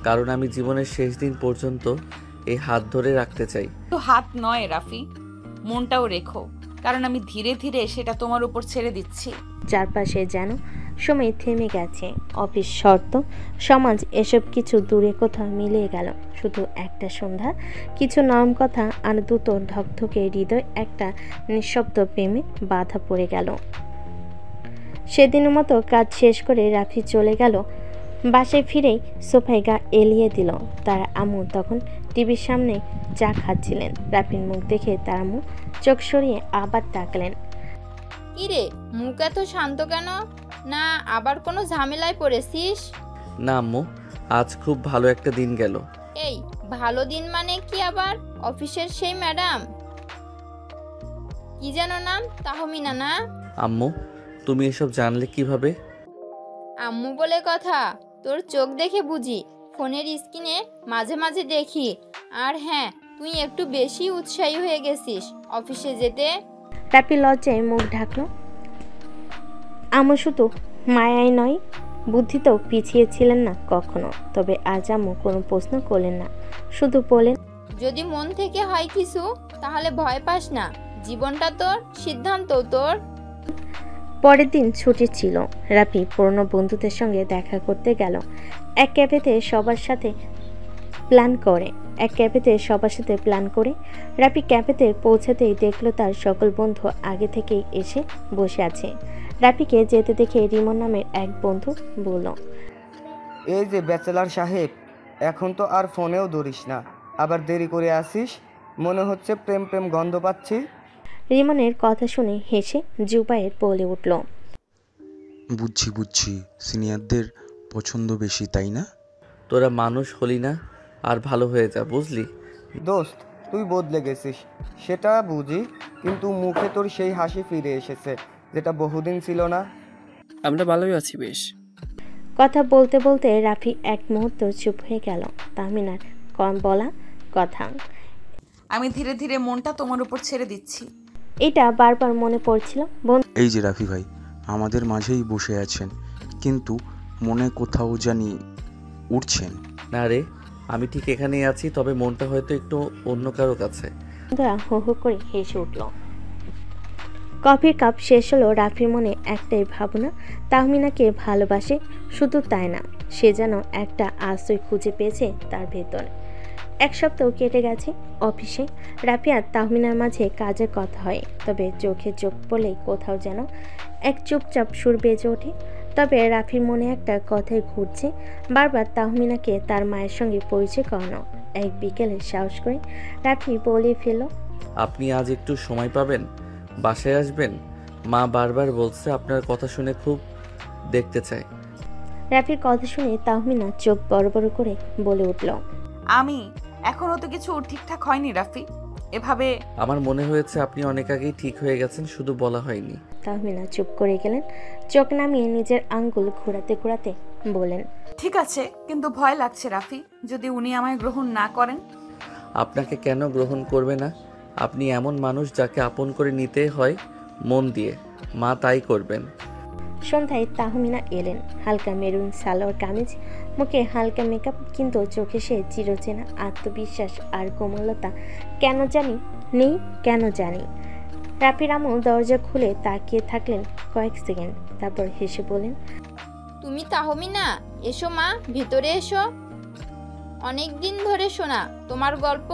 কারণ আমি জীবনের শেষ দিন পর্যন্ত এই হাত ধরে রাখতে চাই। তো হাত নয় রাফি, মনটাও রেখো, কারণ আমি ধীরে ধীরে সেটা তোমার উপর ছেড়ে দিচ্ছি। চারপাশে যেন সময় থেমে গেছে। অফিস, শর্ত, সমাজ এসব কিছু দূরে কোথাও মিলিয়ে গেল। শুধু একটা সন্ধ্যা, কিছু নরম কথা আর দুটো ধকধকে হৃদয় একটা নিঃশব্দ প্রেমে বাধা পড়ে গেল। সেদিনের মতো কাজ শেষ করে রাফি চলে গেল। বাসায় ফিরেই সোফায় গা এলিয়ে দিল। তার আম্মু তখন টিভির সামনে চা খাচ্ছিলেন। রাফির মুখ দেখে তার আম্মু চোখ সরিয়ে আবার তাকালেন। কিরে, মুখ এত শান্ত কেন? না আবার কোনো ঝামেলায় পড়েছিস? না আম্মু, আজ খুব ভালো একটা দিন গেল। এই ভালো দিন মানে কি আবার? অফিসের সেই ম্যাডাম কি যেন নাম, তাহমিনা না? আম্মু, তুমি এসব জানলে কিভাবে? আম্মু বলে কথা, তোর চোখ দেখে বুঝি। ফোনের স্ক্রিনে মাঝে মাঝে দেখি। আর হ্যাঁ, তুই একটু বেশি উৎসাহী হয়ে গেছিস অফিসে যেতে। রাফি লজ্জায় মুখ ঢাকলো। আম্মু শুধু মায়াই নয়, বুদ্ধিতেও পিছিয়ে ছিলেন না কখনো। তবে আজ আম্মু কোনো প্রশ্ন করলেন না, শুধু বলেন, যদি মন থেকে হয় কিছু তাহলে ভয় পাস না, জীবনটা তোর, সিদ্ধান্ত তোর। পরের দিন ছুটি ছিল। রাফি পুরনো বন্ধুদের সঙ্গে দেখা করতে গেল। এক ক্যাফেতে সবার সাথে প্ল্যান করে রাফি ক্যাফেতে পৌঁছাতেই দেখলো তার সকল বন্ধু আগে থেকেই এসে বসে আছে। রাফিকে যেতে দেখে রিমন নামের এক বন্ধু বলল, এই যে ব্যাচেলার সাহেব, এখন তো আর ফোনেও ধরিস না, আবার দেরি করে আসিস, মনে হচ্ছে প্রেম প্রেম গন্ধ পাচ্ছি। রিমনের কথা শুনে হেসে জুবায়ের বলে উঠল, বুঝছি, সিনিয়রদের পছন্দ বেশি, তাই না? তোরা মানুষ হলি না, আর ভালো হয়ে যা, বুঝলি? দোস্ত, তুই বদলে গেছিস সেটা বুঝি, কিন্তু মুখে তোর সেই হাসি ফিরে এসেছে যেটা বহুদিন ছিল না। আমরা ভালোই আছি বেশ। কথা বলতে বলতে রাফি এক মুহূর্ত চুপ হয়ে গেল। তাহমিনার কম বলা কথা, আমি ধীরে ধীরে মনটা তোমার উপর ছেড়ে দিচ্ছি। এটা বারবার মনে পড়ছিল। এই যে রাফি ভাই আমাদের মাঝেই বসে আছেন, কিন্তু মনে কোথাও জানি উঠছেন। না রে, আমি ঠিক এখানেই আছি, তবে মনটা হয়তো একটু অন্য কারো কাছে। বন্ধুরা হো হো করে হেসে উঠল। কফির কাপ শেষ হলো। রাফির মনে একটাই ভাবনা, তাহমিনাকে ভালোবাসে। শুধু তাই না, সে যেন একটা আশ্রয় খুঁজে পেয়েছে তার ভেতর। এক সপ্তাহ কেটে গেছে। অফিসে রাফি আর তাহমিনার মাঝে কাজের কথা হয়, তবে চোখে চোখ পড়লেই কোথাও যেন এক চুপচাপ সুর বেজে ওঠে। তবে রাফির মনে একটা কথাই ঘুরছে বারবার, তাহমিনাকে তার মায়ের সঙ্গে পরিচয় করানো। এক বিকেলে সাহস করে রাফি বলে ফেলল, আপনি আজ একটু সময় পাবেন? বাসায় আসবেন? মা বারবার বলছে আপনার কথা শুনে খুব দেখতে চায়। রাফির কথা শুনে তাহমিনা চোখ বড় বড় করে বলে উঠল, আমি এখনো তো কিছু ঠিকঠাক হয়নি রাফি, এভাবে। আমার মনে হয়েছে আপনি অনেক আগেই ঠিক হয়ে গেছেন, শুধু বলা হয়নি। তাহমিনা চুপ করে গেলেন। চোখ নামিয়ে নিজের আঙ্গুল ঘোরাতে ঘোরাতে বলেন, ঠিক আছে, কিন্তু ভয় লাগছে রাফি, যদি উনি আমায় গ্রহণ না করেন। আপনাকে কেন গ্রহণ করবে না? আপনি এমন মানুষ যাকে আপন করে নিতে হয় মন দিয়ে, মা তাই করবেন। সন্ধ্যায় তাহমিনা এলেন। হালকা মেরুন সালোয়ার কামিজ, মুখে হালকা মেকআপ, কিন্তু চোখে সে চিরচেনা আত্মবিশ্বাস আর কোমলতা কেন জানি। রাফির আম্মু দরজা খুলে তাকিয়ে থাকলেন কয়েক সেকেন্ড, তারপর হেসে বলেন, তুমি তাহমিনা, এসো মা, ভিতরে এসো। অনেক দিন ধরে শোনা তোমার গল্প,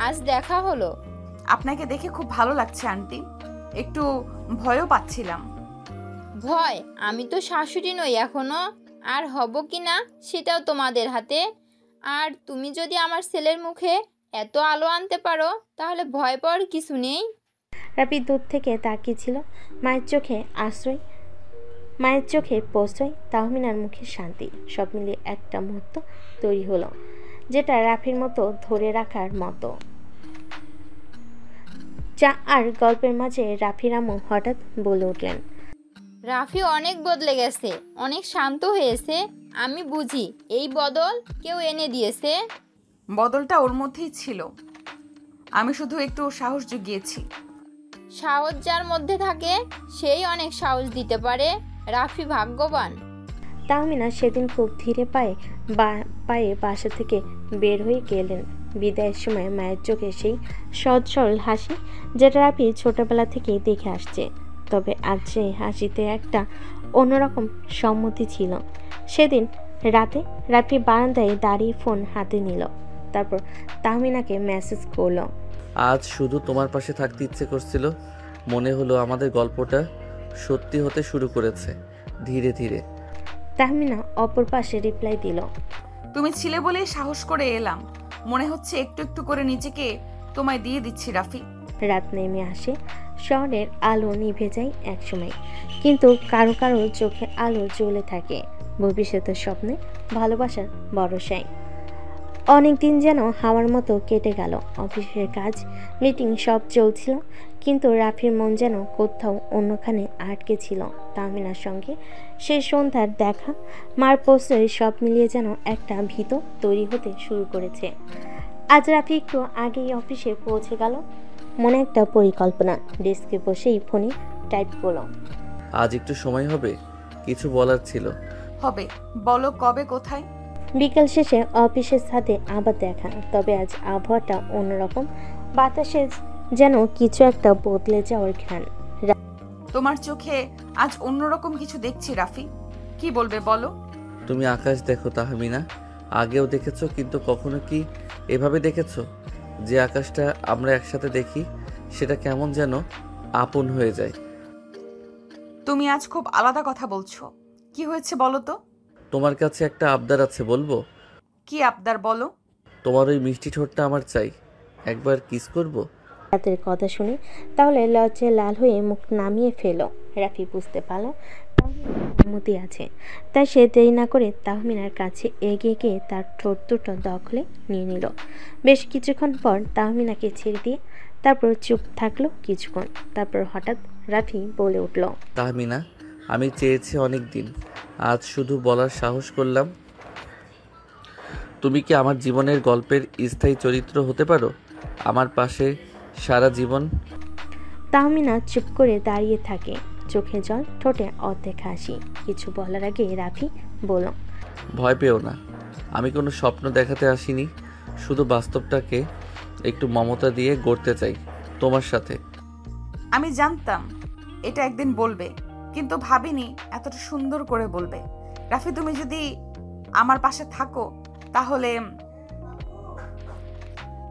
আজ দেখা হলো। আপনাকে দেখে খুব ভালো লাগছে আন্টি, একটু ভয়ও পাচ্ছিলাম। ভয়? আমি তো শাশুড়ি নই এখনো, আর হব কি না সেটাও তোমাদের হাতে। আর তুমি যদি আমার ছেলের মুখে এত আলো আনতে পারো তাহলে ভয় পাওয়ার কিছু নেই। রাফি দূর থেকে তাকিয়েছিল। মায়ের চোখে প্রশ্রয়, তাহমিনার মুখে শান্তি, সব মিলিয়ে একটা মুহূর্ত তৈরি হলো, যেটা রাফির মতো ধরে রাখার মতো। চা আর গল্পের মাঝে রাফির আম্মু হঠাৎ বলে উঠলেন, রাফি অনেক বদলে গেছে, অনেক শান্ত হয়েছে। আমি বুঝি এই বদল কেউ এনে দিয়েছে। বদলটা ওর মধ্যেই ছিল, আমি শুধু একটু সাহস জুগিয়েছি। সাহস যার মধ্যে থাকে সেই অনেক সাহস দিতে পারে। রাফি ভাগ্যবান। তাহমিনা সেদিন খুব ধীরে পায়ে বাসা থেকে বের হয়ে গেলেন। বিদায়ের সময় মায়ের চোখে সেই সহজ সরল হাসি যেটা রাফি ছোটবেলা থেকেই দেখে আসছে। তবে আজ সেই হাসিতে একটা অন্যরকম সম্মতি ছিল। সেদিন রাতে রাফি বারান্দায় দাঁড়িয়ে ফোন হাতে নিল, তারপর তাহমিনাকে মেসেজ করলো। আজ শুধু তোমার পাশে থাকতে ইচ্ছে করছিল। মনে হলো আমাদের গল্পটা সত্যি হতে শুরু করেছে ধীরে ধীরে। তাহমিনা অপর পাশে রিপ্লাই দিল, তুমি ছিলে বলেই সাহস করে এলাম। মনে হচ্ছে একটু একটু করে নিজেকে তোমায় দিয়ে দিচ্ছি রাফি। রাত নেমে আসে, শহরের আলো নিভে যায় একসময়, কিন্তু কারো কারো চোখে আলো জ্বলে থাকে ভবিষ্যতের স্বপ্নে, ভালোবাসার ভরসায়। অনেকদিন যেন হাওয়ার মতো কেটে গেল। অফিসের কাজ, মিটিং সব চলছিল, কিন্তু রাফির মন যেন কোথাও অন্যখানে আটকে ছিল। তাহমিনার সঙ্গে সেই সন্ধ্যার দেখা, মার প্রশ্রয় সব মিলিয়ে যেন একটা ভীত তৈরি হতে শুরু করেছে। আজ রাফি একটু আগেই অফিসে পৌঁছে গেল। মনে একটা পরিকল্পনা, ডেস্কে বসেই ফোনে টাইপ করলো। আজ একটু সময় হবে, কিছু বলার ছিল। হবে, বলো কবে, কোথায়? বিকেল শেষে অফিসের সাথে আবার দেখা, তবে আজ আবহাওয়াটা অন্যরকম। বাতাসে যেন কিছু একটা বদলে যাওয়ার ঘ্রাণ। তোমার চোখে আজ অন্যরকম কিছু দেখছি রাফি, কি বলবে বলো? তুমি আকাশ দেখো তাহমিনা, আগেও দেখেছো, কিন্তু কখনো কি এভাবে দেখেছো? যে আকাশটা আমরা একসাথে দেখি সেটা কেমন যেন আপন হয়ে যায়। তুমি আজ খুব আলাদা কথা বলছো, কি হয়েছে বলো তো? তোমার কাছে একটা আবদার আছে, বলবো? কি আবদার বলো? তোমার ওই মিষ্টি ঠোঁটটা আমার চাই, একবার কিস করব। রাতের কথা শুনে তাহলে লজ্জায় লাল হয়ে মুখ নামিয়ে ফেলো। রাফি বুঝতে পারল অনুমতি আছে, তাই সে দেরি না করে তাহমিনার কাছে এগিয়ে গিয়ে তার ঠোঁট দুটো দখলে নিয়ে নিল। বেশ কিছুক্ষণ পর তাহমিনাকে ছেড়ে দিয়ে তারপর চুপ থাকলো কিছুক্ষণ। তারপর হঠাৎ রাফি বলে উঠল, তাহমিনা, আমি চেয়েছি অনেক দিন, আজ শুধু বলার সাহস করলাম। তুমি কি আমার জীবনের গল্পের স্থায়ী চরিত্র হতে পারো, আমার পাশে সারা জীবন? তাহমিনা চুপ করে দাঁড়িয়ে থাকে, চোখে জল, ঠোঁটে অর্ধেক হাসি। কিছু বলার আগে রাফি বলল, ভয় পেও না, আমি কোনো স্বপ্ন দেখাতে আসিনি, শুধু বাস্তবটাকে একটু মমতা দিয়ে গড়তে চাই তোমার সাথে। আমি জানতাম এটা একদিন বলবে, কিন্তু ভাবিনি এতটা সুন্দর করে বলবে। রাফি, তুমি যদি আমার পাশে থাকো তাহলে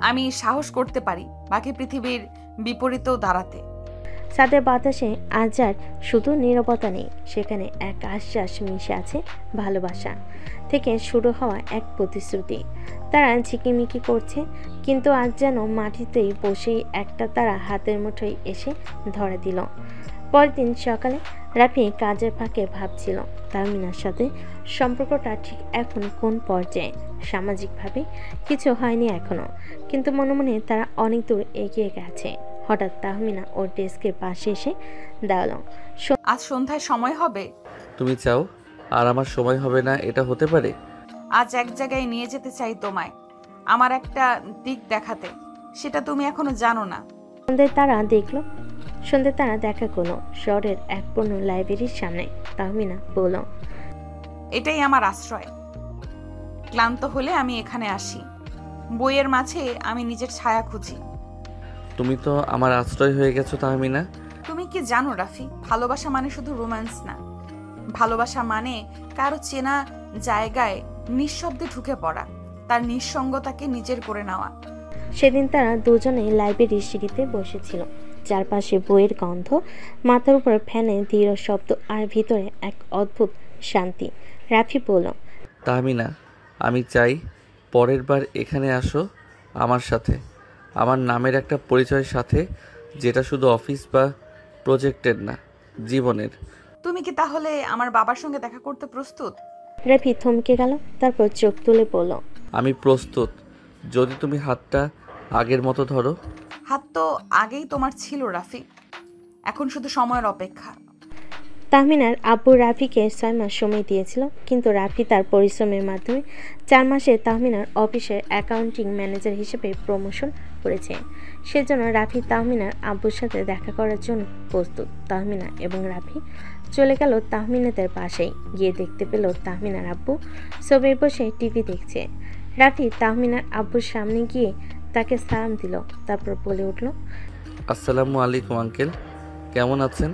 আমি সাহস করতে পারি বাকি পৃথিবীর বিপরীতেও দাঁড়াতে। ছাদের বাতাসে আজ আর শুধু নীরবতা নেই, সেখানে এক আশ্বাস মিশে আছে ভালোবাসা থেকে শুরু হওয়া এক প্রতিশ্রুতি। তারা ঝিকিমিকি করছে, কিন্তু আজ যেন মাটিতেই বসেই একটা তারা হাতের মুঠোয় এসে ধরে দিল। পরের দিন সকালে রাফি কাজের ফাঁকে ভাবছিল তাহমিনার সাথে সম্পর্কটা ঠিক এখন কোন পর্যায়ে। সামাজিকভাবে কিছু হয়নি এখনো, কিন্তু মনে মনে তারা অনেক দূর এগিয়ে গেছে। হঠাৎ তাহমিনা ওর ডেস্কের পাশে এসে দাঁড়ালো। আজ সন্ধ্যায় সময় হবে? তুমি চাও আর আমার সময় হবে না, এটা হতে পারে? আজ এক জায়গায় নিয়ে যেতে চাই তোমায়, আমার একটা দিক দেখাতে, সেটা তুমি এখনো জানো না। সন্ধ্যে তারা দেখা করলো শহরের এক পুরনো লাইব্রেরির সামনে। তাহমিনা বলল, এটাই আমার আশ্রয়। ক্লান্ত হলে আমি এখানে আসি, বইয়ের মাঝে আমি নিজের ছায়া খুঁজি। তুমি তো আমার আশ্রয় হয়ে গেছো তাহমিনা। তুমি কি জানো রাফি, ভালোবাসা মানে শুধু রোম্যান্স না। ভালোবাসা মানে কারো চেনা জায়গায় নিঃশব্দে ঢুকে পড়া, তার নিঃসঙ্গতাকে নিজের করে নেওয়া। সেদিন তারা দুজনে লাইব্রেরির সিঁড়িতে বসেছিল, চারপাশে বইয়ের গন্ধ, মাথার উপর ফ্যানের ধীর শব্দ, আর ভিতরে এক অদ্ভুত শান্তি। রাফি বলল, তাহমিনা, আমি চাই পরের বার এখানে আসো আমার সাথে, আমার নামের একটা পরিচয়ের সাথে, যেটা শুধু অফিস বা প্রজেক্টের না, জীবনের। তুমি কি তাহলে আমার বাবার সঙ্গে দেখা করতে প্রস্তুত? রাফি থমকে গেল, তারপর চোখ তুলে বলল, আমি প্রস্তুত, যদি তুমি হাতটা আগের মতো ধরো। হাত তো আগেই তোমার ছিল রাফি, এখন শুধু সময়ের অপেক্ষা। তাহমিনার আব্বু রাফিকে 6 মাস সময় দিয়েছিল, কিন্তু রাফি তার পরিশ্রমের মাধ্যমে 4 মাসে তাহমিনার অফিসের অ্যাকাউন্টিং ম্যানেজার হিসেবে প্রমোশন করেছে। সেজন্য রাফি তাহমিনার আব্বুর সাথে দেখা করার জন্য প্রস্তুত। তাহমিনা এবং রাফি চলে গেল তাহমিনাদের পাশেই। গিয়ে দেখতে পেল তাহমিনার আব্বু সোফায় বসে টিভি দেখছে। রাফি তাহমিনার আব্বুর সামনে গিয়ে তাকে সালাম দিল, তারপর বলে উঠল, আসসালামু আলাইকুম আঙ্কেল, কেমন আছেন?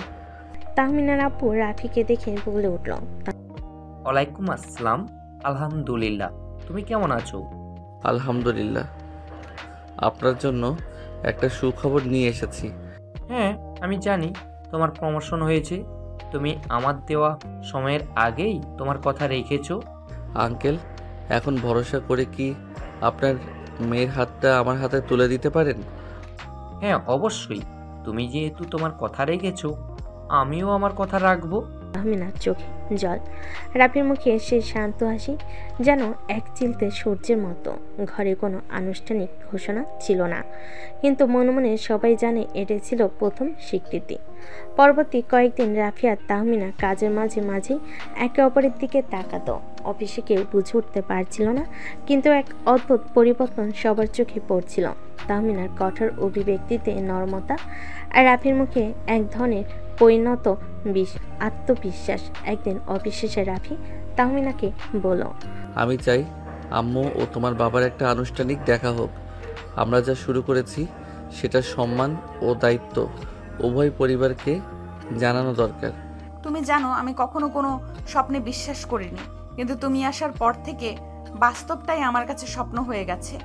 তাহমিনার আব্বু রাফিকে দেখে বলে উঠল, ওয়ালাইকুম আসসালাম, আলহামদুলিল্লাহ। তুমি কেমন আছো? আলহামদুলিল্লাহ। আপনার জন্য একটা সুখবর নিয়ে এসেছি। হ্যাঁ, আমি জানি তোমার প্রমোশন হয়েছে। তুমি আমার দেওয়া সময়ের আগেই তোমার কথা রেখেছো। আঙ্কেল, এখন ভরসা করে কি আপনার মেয়ের হাতটা আমার হাতে তুলে দিতে পারেন? হ্যাঁ, অবশ্যই। তুমি যেহেতু তোমার কথা রেখেছো, আমিও আমার কথা রাখবো। তাহমিনার চোখে জল, রাফির মুখে সে শান্ত হাসি, যেন এক চিলতে সূর্যের মতো। ঘরে কোনো আনুষ্ঠানিক ঘোষণা ছিল না, কিন্তু মনে মনে সবাই জানে এটা ছিল প্রথম স্বীকৃতি। পরবর্তী কয়েকদিন রাফি আর তাহমিনা কাজের মাঝে মাঝেই একে অপরের দিকে তাকাতো। অফিসে কেউ বুঝে উঠতে পারছিল না, কিন্তু এক অদ্ভুত পরিবর্তন সবার চোখে পড়ছিল। তাহমিনার কঠোর অভিব্যক্তিতে নরমতা, আর রাফির মুখে এক ধরনের পরিণত আত্মবিশ্বাস। একদিন অফিস শেষে রাফি তাহমিনাকে বলল, আমি চাই আম্মু ও তোমার বাবার একটা আনুষ্ঠানিক দেখা হোক। আমরা যা শুরু করেছি সেটা সম্মান ও দায়িত্ব উভয় পরিবারকে জানানো দরকার। তুমি জানো আমি কখনো কোনো স্বপ্নে বিশ্বাস করিনি, কিন্তু তুমি আসার পর থেকে বাস্তবটাই আমার কাছে স্বপ্ন হয়ে গেছে।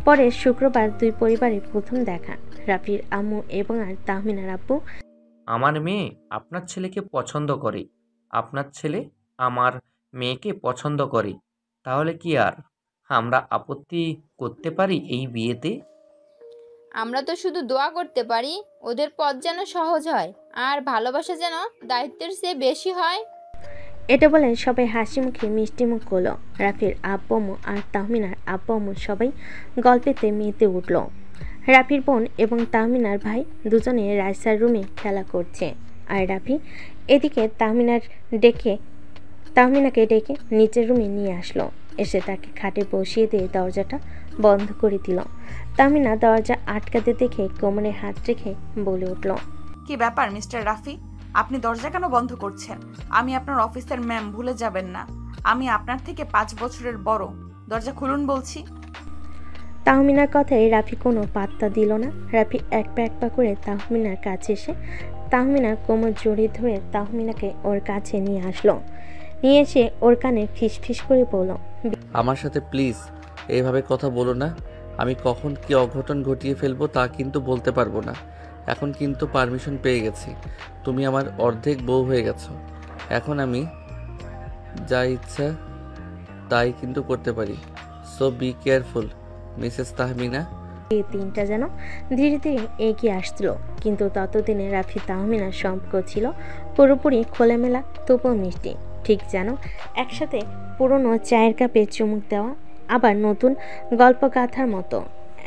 পরে শুক্রবার দুই পরিবারের প্রথম দেখা। রাফির আম্মু এবং আর তাহমিনার আব্বু, আমার মেয়ে আপনার ছেলেকে পছন্দ করে, আপনার ছেলে আমার মেয়েকে পছন্দ করে। তাহলে কি আর আমরা আপত্তি করতে পারি এই বিয়েতে? আমরা তো শুধু দোয়া করতে পারি ওদের পথ যেন সহজ হয়, আর ভালোবাসা যেন দায়িত্বের চেয়ে বেশি হয়। এটা বলে সবাই হাসি মুখে মিষ্টি মুখ করলো। রাফির আব্বু আম্মু আর তাহমিনার আব্বু আম্মু সবাই গল্পেতে মেতে উঠল। রাফির বোন এবং তাহমিনার ভাই দুজনে রাইসার রুমে খেলা করছে, আর রাফি এদিকে তাহমিনাকে ডেকে নিচের রুমে নিয়ে আসলো। এসে তাকে খাটে বসিয়ে দিয়ে দরজাটা বন্ধ করে দিল। তাহমিনা দরজা আটকাতে দেখে কোমরে হাত রেখে বলে উঠল, কি ব্যাপার মিস্টার রাফি, আপনি দরজা কেন বন্ধ করছেন? আমি আপনার অফিসের ম্যাম, ভুলে যাবেন না। আমি আপনার থেকে 5 বছরের বড়। দরজা খুলুন বলছি। তাহমিনার কথায় রাফি কোনো পাত্তা দিল না। রাফি এক পা করে তাহমিনার কাছে এসে তাহমিনার কোমর জড়িয়ে ধরে তাহমিনাকে ওর কাছে নিয়ে আসলো। নিয়ে এসে ওর কানে ফিস ফিস করে বলল, আমার সাথে প্লিজ এইভাবে কথা বলো না। আমি কখন কি অঘটন ঘটিয়ে ফেলবো তা কিন্তু বলতে পারবো না। এখন কিন্তু পারমিশন পেয়ে গেছি, তুমি আমার অর্ধেক বউ হয়ে গেছো। এখন আমি যা ইচ্ছা তাই কিন্তু করতে পারি। So be careful Mrs Tahmina. এই তিনটা যেন ধীরে ধীরে এগিয়ে আসছিল, কিন্তু ততদিনে রাফি তাহমিনার সম্পর্ক ছিল পুরোপুরি খোলামেলা, তবুও মিষ্টি। ঠিক যেন একসাথে পুরনো চায়ের কাপে চুমুক দেওয়া, আবার নতুন গল্পগাথার মতো।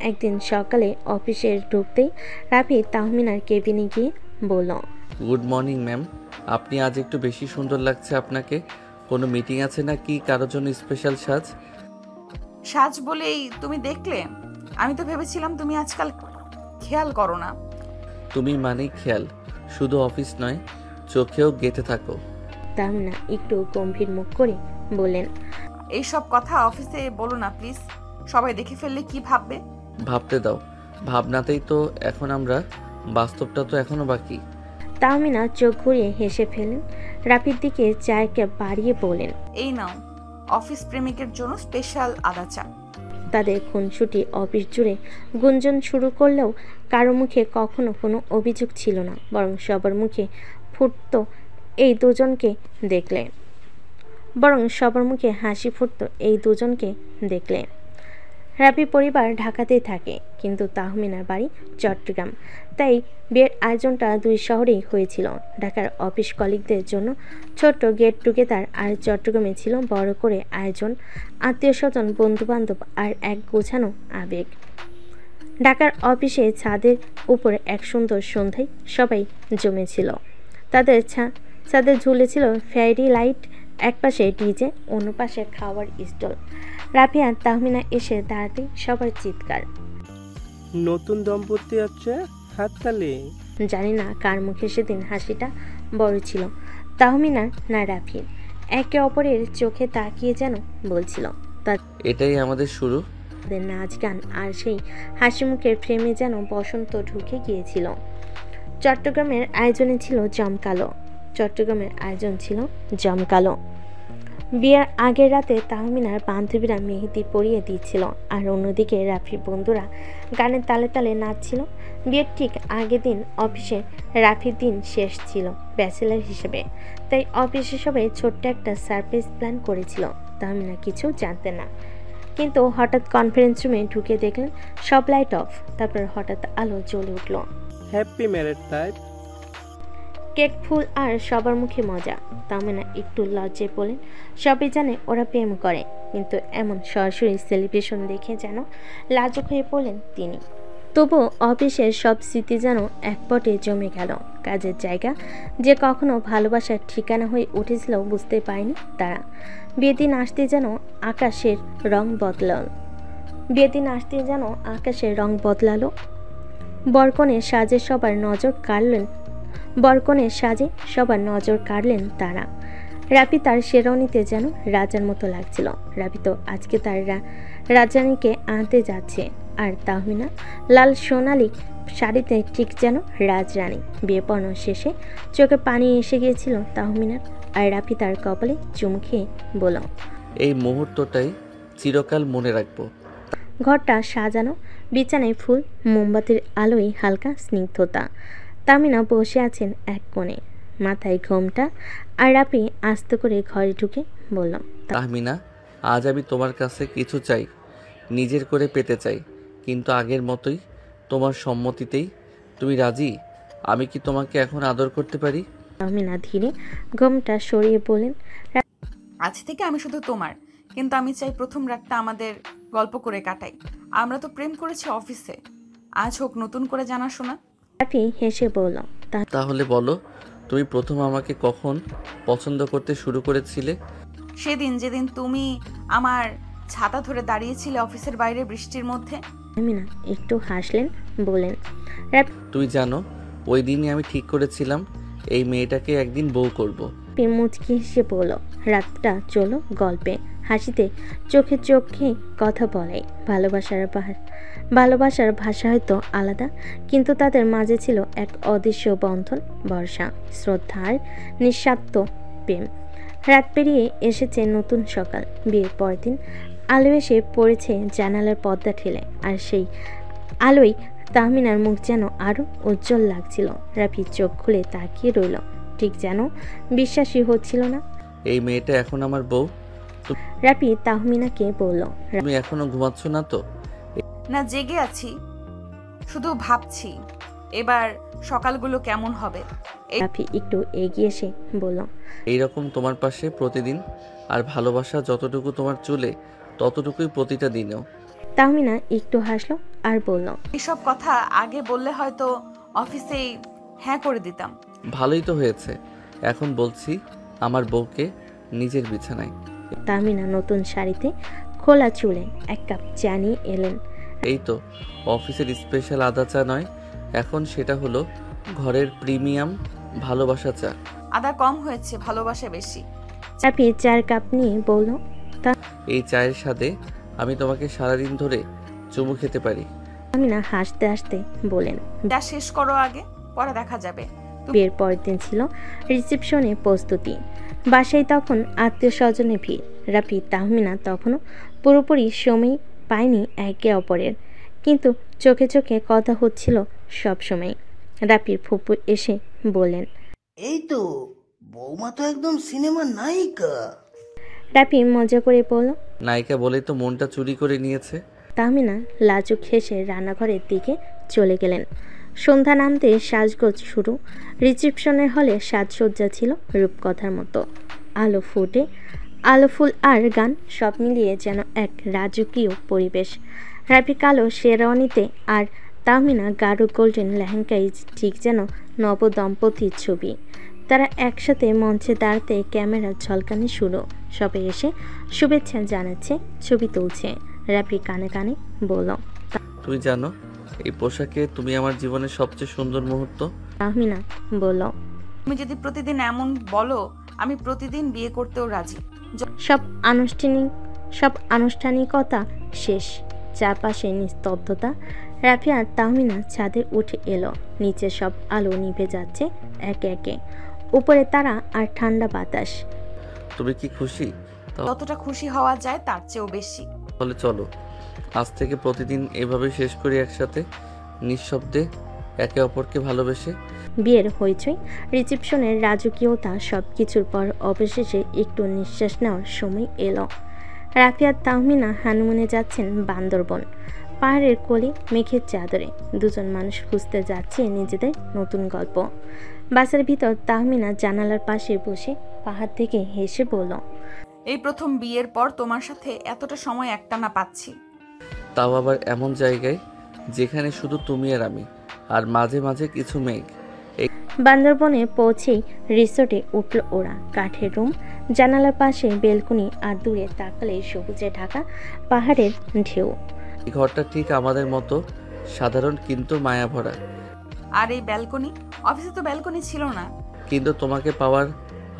একদিন সকালে অফিসে ঢুকতেই রাফি তাহমিনার কেবিনে গিয়ে বলল, গুড মর্নিং ম্যাম, আপনি আজ একটু বেশি সুন্দর লাগছে আপনাকে। কোনো মিটিং আছে নাকি কারোর জন্য স্পেশাল সাজ? সাজ বলেই তুমি দেখলে? আমি তো ভেবেছিলাম তুমি আজকাল খেয়াল করো না। তুমি মানেই খেয়াল, শুধু অফিস নয়, চোখেও গেঁথে থাকো। তাহমিনা একটু গম্ভীর মুখ করে বললেন, এইসব কথা অফিসে বলো না প্লিজ, সবাই দেখে ফেললে কি ভাববে? ভাবতে দাও, ভাবনাতেই তো এখন আমরা, বাস্তবটা তো এখনো বাকি। তাহমিনা চোখ ঘুরিয়ে হেসে ফেলেন। রাফির দিকে চায়ের কাপ বাড়িয়ে বলেন, এই নাও অফিস প্রেমিকের জন্য স্পেশাল আদা চা। তাদের খুনসুটি অফিস জুড়ে গুঞ্জন শুরু করলেও কারো মুখে কখনো কোনো অভিযোগ ছিল না, বরং সবার মুখে ফুটতো এই দুজনকে হাসি ফুটতো এই দুজনকে দেখলে। রাফি পরিবার ঢাকাতেই থাকে, কিন্তু তাহমিনার বাড়ি চট্টগ্রাম। তাই বিয়ের আয়োজনটা দুই শহরেই হয়েছিল। ঢাকার অফিস কলিগদের জন্য ছোট্ট গেট টুগেদার, আর চট্টগ্রামে ছিল বড় করে আয়োজন, আত্মীয় স্বজন, বন্ধুবান্ধব আর এক গোছানো আবেগ। ঢাকার অফিসে ছাদের উপরে এক সুন্দর সন্ধ্যায় সবাই জমেছিল। তাদের ছাদে ঝুলেছিল ফেয়ারি লাইট, এক পাশে ডিজে, অন্য পাশে খাওয়ার স্টল। রাফি আর তাহমিনা এসে দাঁড়াতেই সবার চিৎকার। নতুন দম্পতি হচ্ছে, হাততালি। জানি না কার মুখে সেদিন হাসিটা বড় ছিল, তাহমিনার না রাফির। একে অপরের চোখে তাকিয়ে যেন বলছিল এটাই আমাদের শুরু। তাদের নাচ গান আর সেই হাসি মুখের ফ্রেমে যেন বসন্ত ঢুকে গিয়েছিল। চট্টগ্রামের আয়োজন ছিল জমকালো। বিয়ের আগের রাতে তাহমিনার বান্ধবীরা মেহেদি পরিয়ে দিচ্ছিল, আর অন্যদিকে রাফির বন্ধুরা গানের তালে তালে নাচছিল। বিয়ের ঠিক আগের দিন অফিসে রাফির দিন শেষ ছিল ব্যাচেলার হিসেবে, তাই অফিসে সবাই ছোট্ট একটা সারপ্রাইজ প্ল্যান করেছিল। তাহমিনা কিছু জানতেন না, কিন্তু হঠাৎ কনফারেন্স রুমে ঢুকে দেখলেন সব লাইট অফ। তারপর হঠাৎ আলো জ্বলে উঠল। Happy married life. কেক, ফুল আর সবার মুখে মজা। তাহমিনা একটু লজ্জায় বলেন, সবাই জানে ওরা প্রেম করে, কিন্তু এমন সরাসরি সেলিব্রেশন দেখে যেন লাজুক হয়ে পড়লেন তিনি। তবুও অফিসের সব স্মৃতি যেন একপটে জমে গেল। কাজের জায়গা যে কখনো ভালোবাসার ঠিকানা হয়ে উঠেছিল বুঝতে পারেনি তারা। বিয়ের দিন আসতে যেন আকাশের রং বদলালো। বরকনের সাজে সবার নজর কাড়লেন তারা। রাফি তার শেরওয়ানিতে যেন রাজার মতো লাগছিল। রাফি তো আজকে তার রাজরানীকে আনতে যাচ্ছে, আর তাহমিনা লাল সোনালি শাড়িতে ঠিক যেন রাজরানী। বিয়ে পড়ানো শেষে চোখে পানি এসে গিয়েছিল তাহমিনার, আর রাফি তার কপালে চুমু খেয়ে বলল, এই মুহূর্তটাই চিরকাল মনে রাখবো। ঘরটা সাজানো, বিছানায় ফুল, মোমবাতির আলোয় হালকা স্নিগ্ধতা। তাহমিনা বসে আছেন এক কোণে, মাথায় ঘোমটা, আর রাফি আস্তে করে ঘরে ঢুকে বলল, তাহমিনা, আজ আমি তোমার কাছে কিছু চাই, নিজের করে পেতে চাই, কিন্তু আগের মতোই তোমার সম্মতিতেই। তুমি রাজি? আমি কি তোমাকে এখন আদর করতে পারি? তাহমিনা ধীরে ঘোমটা সরিয়ে বলেন, আজ থেকে আমি শুধু তোমার, কিন্তু আমি চাই প্রথম রাতটা আমাদের গল্প করে কাটাই। আমরা তো প্রেম করেছি অফিসে, আজ হোক নতুন করে জানাশোনা। রাফি হেসে বলল, তাহলে বলো, তুমি প্রথম আমাকে কখন পছন্দ করতে শুরু করেছিলে? সেদিন যেদিন তুমি আমার ছাতা ধরে দাঁড়িয়েছিলে অফিসের বাইরে বৃষ্টির মধ্যে। তাহমিনা একটু হাসলেন, বলেন, তুই জানো, ওই দিনই আমি ঠিক করেছিলাম এই মেয়েটাকে একদিন বউ করব। মুচকি হেসে বলল, রাতটা চলো গল্পে, হাসিতে, চোখে চোখে কথা বলে। ভালোবাসার ভাষা হয়তো আলাদা, কিন্তু তাদের মাঝে ছিল এক অদৃশ্য বন্ধন, ভরসা, শ্রদ্ধার নিঃস্বার্থ প্রেম। রাত পেরিয়ে এসেছে নতুন সকাল। বিয়ের পরের দিন আলো এসে পড়েছে জানালার পর্দা ঠেলে, আর সেই আলোয় তাহমিনার মুখ যেন আরো উজ্জ্বল লাগছিল। রাফি চোখ খুলে তাকিয়ে রইল, ঠিক যেন বিশ্বাসই হচ্ছিল না। এই মেয়েটা এখন আমার বউ? রাফি তাহমিনাকে বলল, তুমি এখনো ঘুমাচ্ছ না তো? না, জেগে আছি, শুধু ভাবছি এবার সকালগুলো কেমন হবে। রাফি একটু এগিয়ে এসে বলল, এইরকম তোমার পাশে প্রতিদিন, আর ভালোবাসা যতটুকু তোমার চুলে ততটুকুই প্রতিটা দিনেও। তাহমিনা একটু হাসলো আর বলল, এসব কথা আগে বললে হয়তো অফিসেই হ্যাঁ করে দিতাম। ভালোই তো হয়েছে, এখন বলছি আমার বউকে নিজের বিছানায়। তাহমিনা নতুন শাড়িতে, খোলা চুলে এক কাপ চা নিয়ে এলেন। এই তো অফিসের স্পেশাল আদা চা নয়, এখন সেটা হলো ঘরের প্রিমিয়াম ভালোবাসা চা। আদা কম হয়েছে, ভালোবাসা বেশি। রাফি 4 কাপ নিয়ে বলল, এই চায়ের সাথে আমি তোমাকে সারাদিন ধরে চুমু খেতে পারি। তাহমিনা হাসতে হাসতে বলেন, যা শেষ করো আগে, পরে দেখা যাবে। বিয়ের পরের দিন ছিল রিসেপশনে প্রস্তুতি। বাসায় তখন আত্মীয় স্বজনের ভিড়। রাফি তাহমিনা তখনও পুরোপুরি সময় পায়নি একে অপরের, কিন্তু চোখে চোখে কথা হচ্ছিল সব সময়। রাফির ফুপু এসে বললেন, এই তো বৌমা তো একদম সিনেমার নায়িকা। রাফি মজা করে বলল, নায়িকা বলে তো মনটা চুরি করে নিয়েছে। তাহমিনা লাজুক হেসে রান্নাঘরের দিকে চলে গেলেন। সন্ধ্যা নামতে সাজগোজ শুরু। রিসেপশনের হলে সাজসজ্জা ছিল রূপকথার মতো। আলো ফুল আর গান সব মিলিয়ে যেন এক রাজকীয় পরিবেশ। রাফি কালো শেরওয়ানিতে আর তাহমিনা গাঢ় গোল্ডেন লেহেঙ্গায়, ঠিক যেন নবদম্পতির ছবি। তারা একসাথে মঞ্চে দাঁড়াতে ক্যামেরার ঝলকানি শুরু। সবে এসে শুভেচ্ছা জানাচ্ছে, ছবি তুলছে। রাফি কানে কানে বলল, তুই জানো এই পোশাকে তুমি আমার জীবনের সবচেয়ে সুন্দর মুহূর্ত। তাহমিনা বলল। তুমি যদি প্রতিদিন এমন বলো, আমি প্রতিদিন বিয়ে করতেও রাজি। সব আনুষ্ঠানিকতা শেষ। চারপাশে নিস্তব্ধতা। রাফি আর তাহমিনা ছাদে উঠে এলো। নিচে সব আলো নিভে যাচ্ছে একে একে। উপরে তারা আর ঠান্ডা বাতাস। তুমি কি খুশি? যতটা খুশি হওয়া যায় তার চেয়েও বেশি। তাহলে চলো আজ থেকে প্রতিদিন এভাবে শেষ করি একসাথে, নিঃশব্দে, একে অপরকে ভালোবেসে। বিয়ের হইচই, রিসেপশনের রাজকীয়তা সব কিছুর পর অবশেষে একটু নিঃশ্বাস নেওয়ার সময় এলো। রাফি আর তাহমিনা হানিমুনে যাচ্ছেন বান্দরবন। পাহাড়ের কোলে মেঘের চাদরে দুজন মানুষ খুঁজতে যাচ্ছে নিজেদের নতুন গল্প। বাসের ভিতর তাহমিনা জানালার পাশে বসে পাহাড় থেকে হেসে বলল, এই প্রথম বিয়ের পর তোমার সাথে এতটা সময় একটানা পাচ্ছি। তাও আবার এমন জায়গায় যেখানে শুধু তুমি আর আমি, আর মাঝে মাঝে কিছু মেঘ। বান্দরবনে পৌঁছেই রিসোর্টে উঠল ওরা। কাঠের রুম, জানালার পাশে বেলকনি, আর দূরে তাকালে সবুজে ঢাকা পাহাড়ের ঢেউ। এই ঘরটা ঠিক আমাদের মতো সাধারণ কিন্তু মায়া ভরা। আর এই ব্যালকনি? অফিসে তো ব্যালকনি ছিল না। কিন্তু তোমাকে পাওয়ার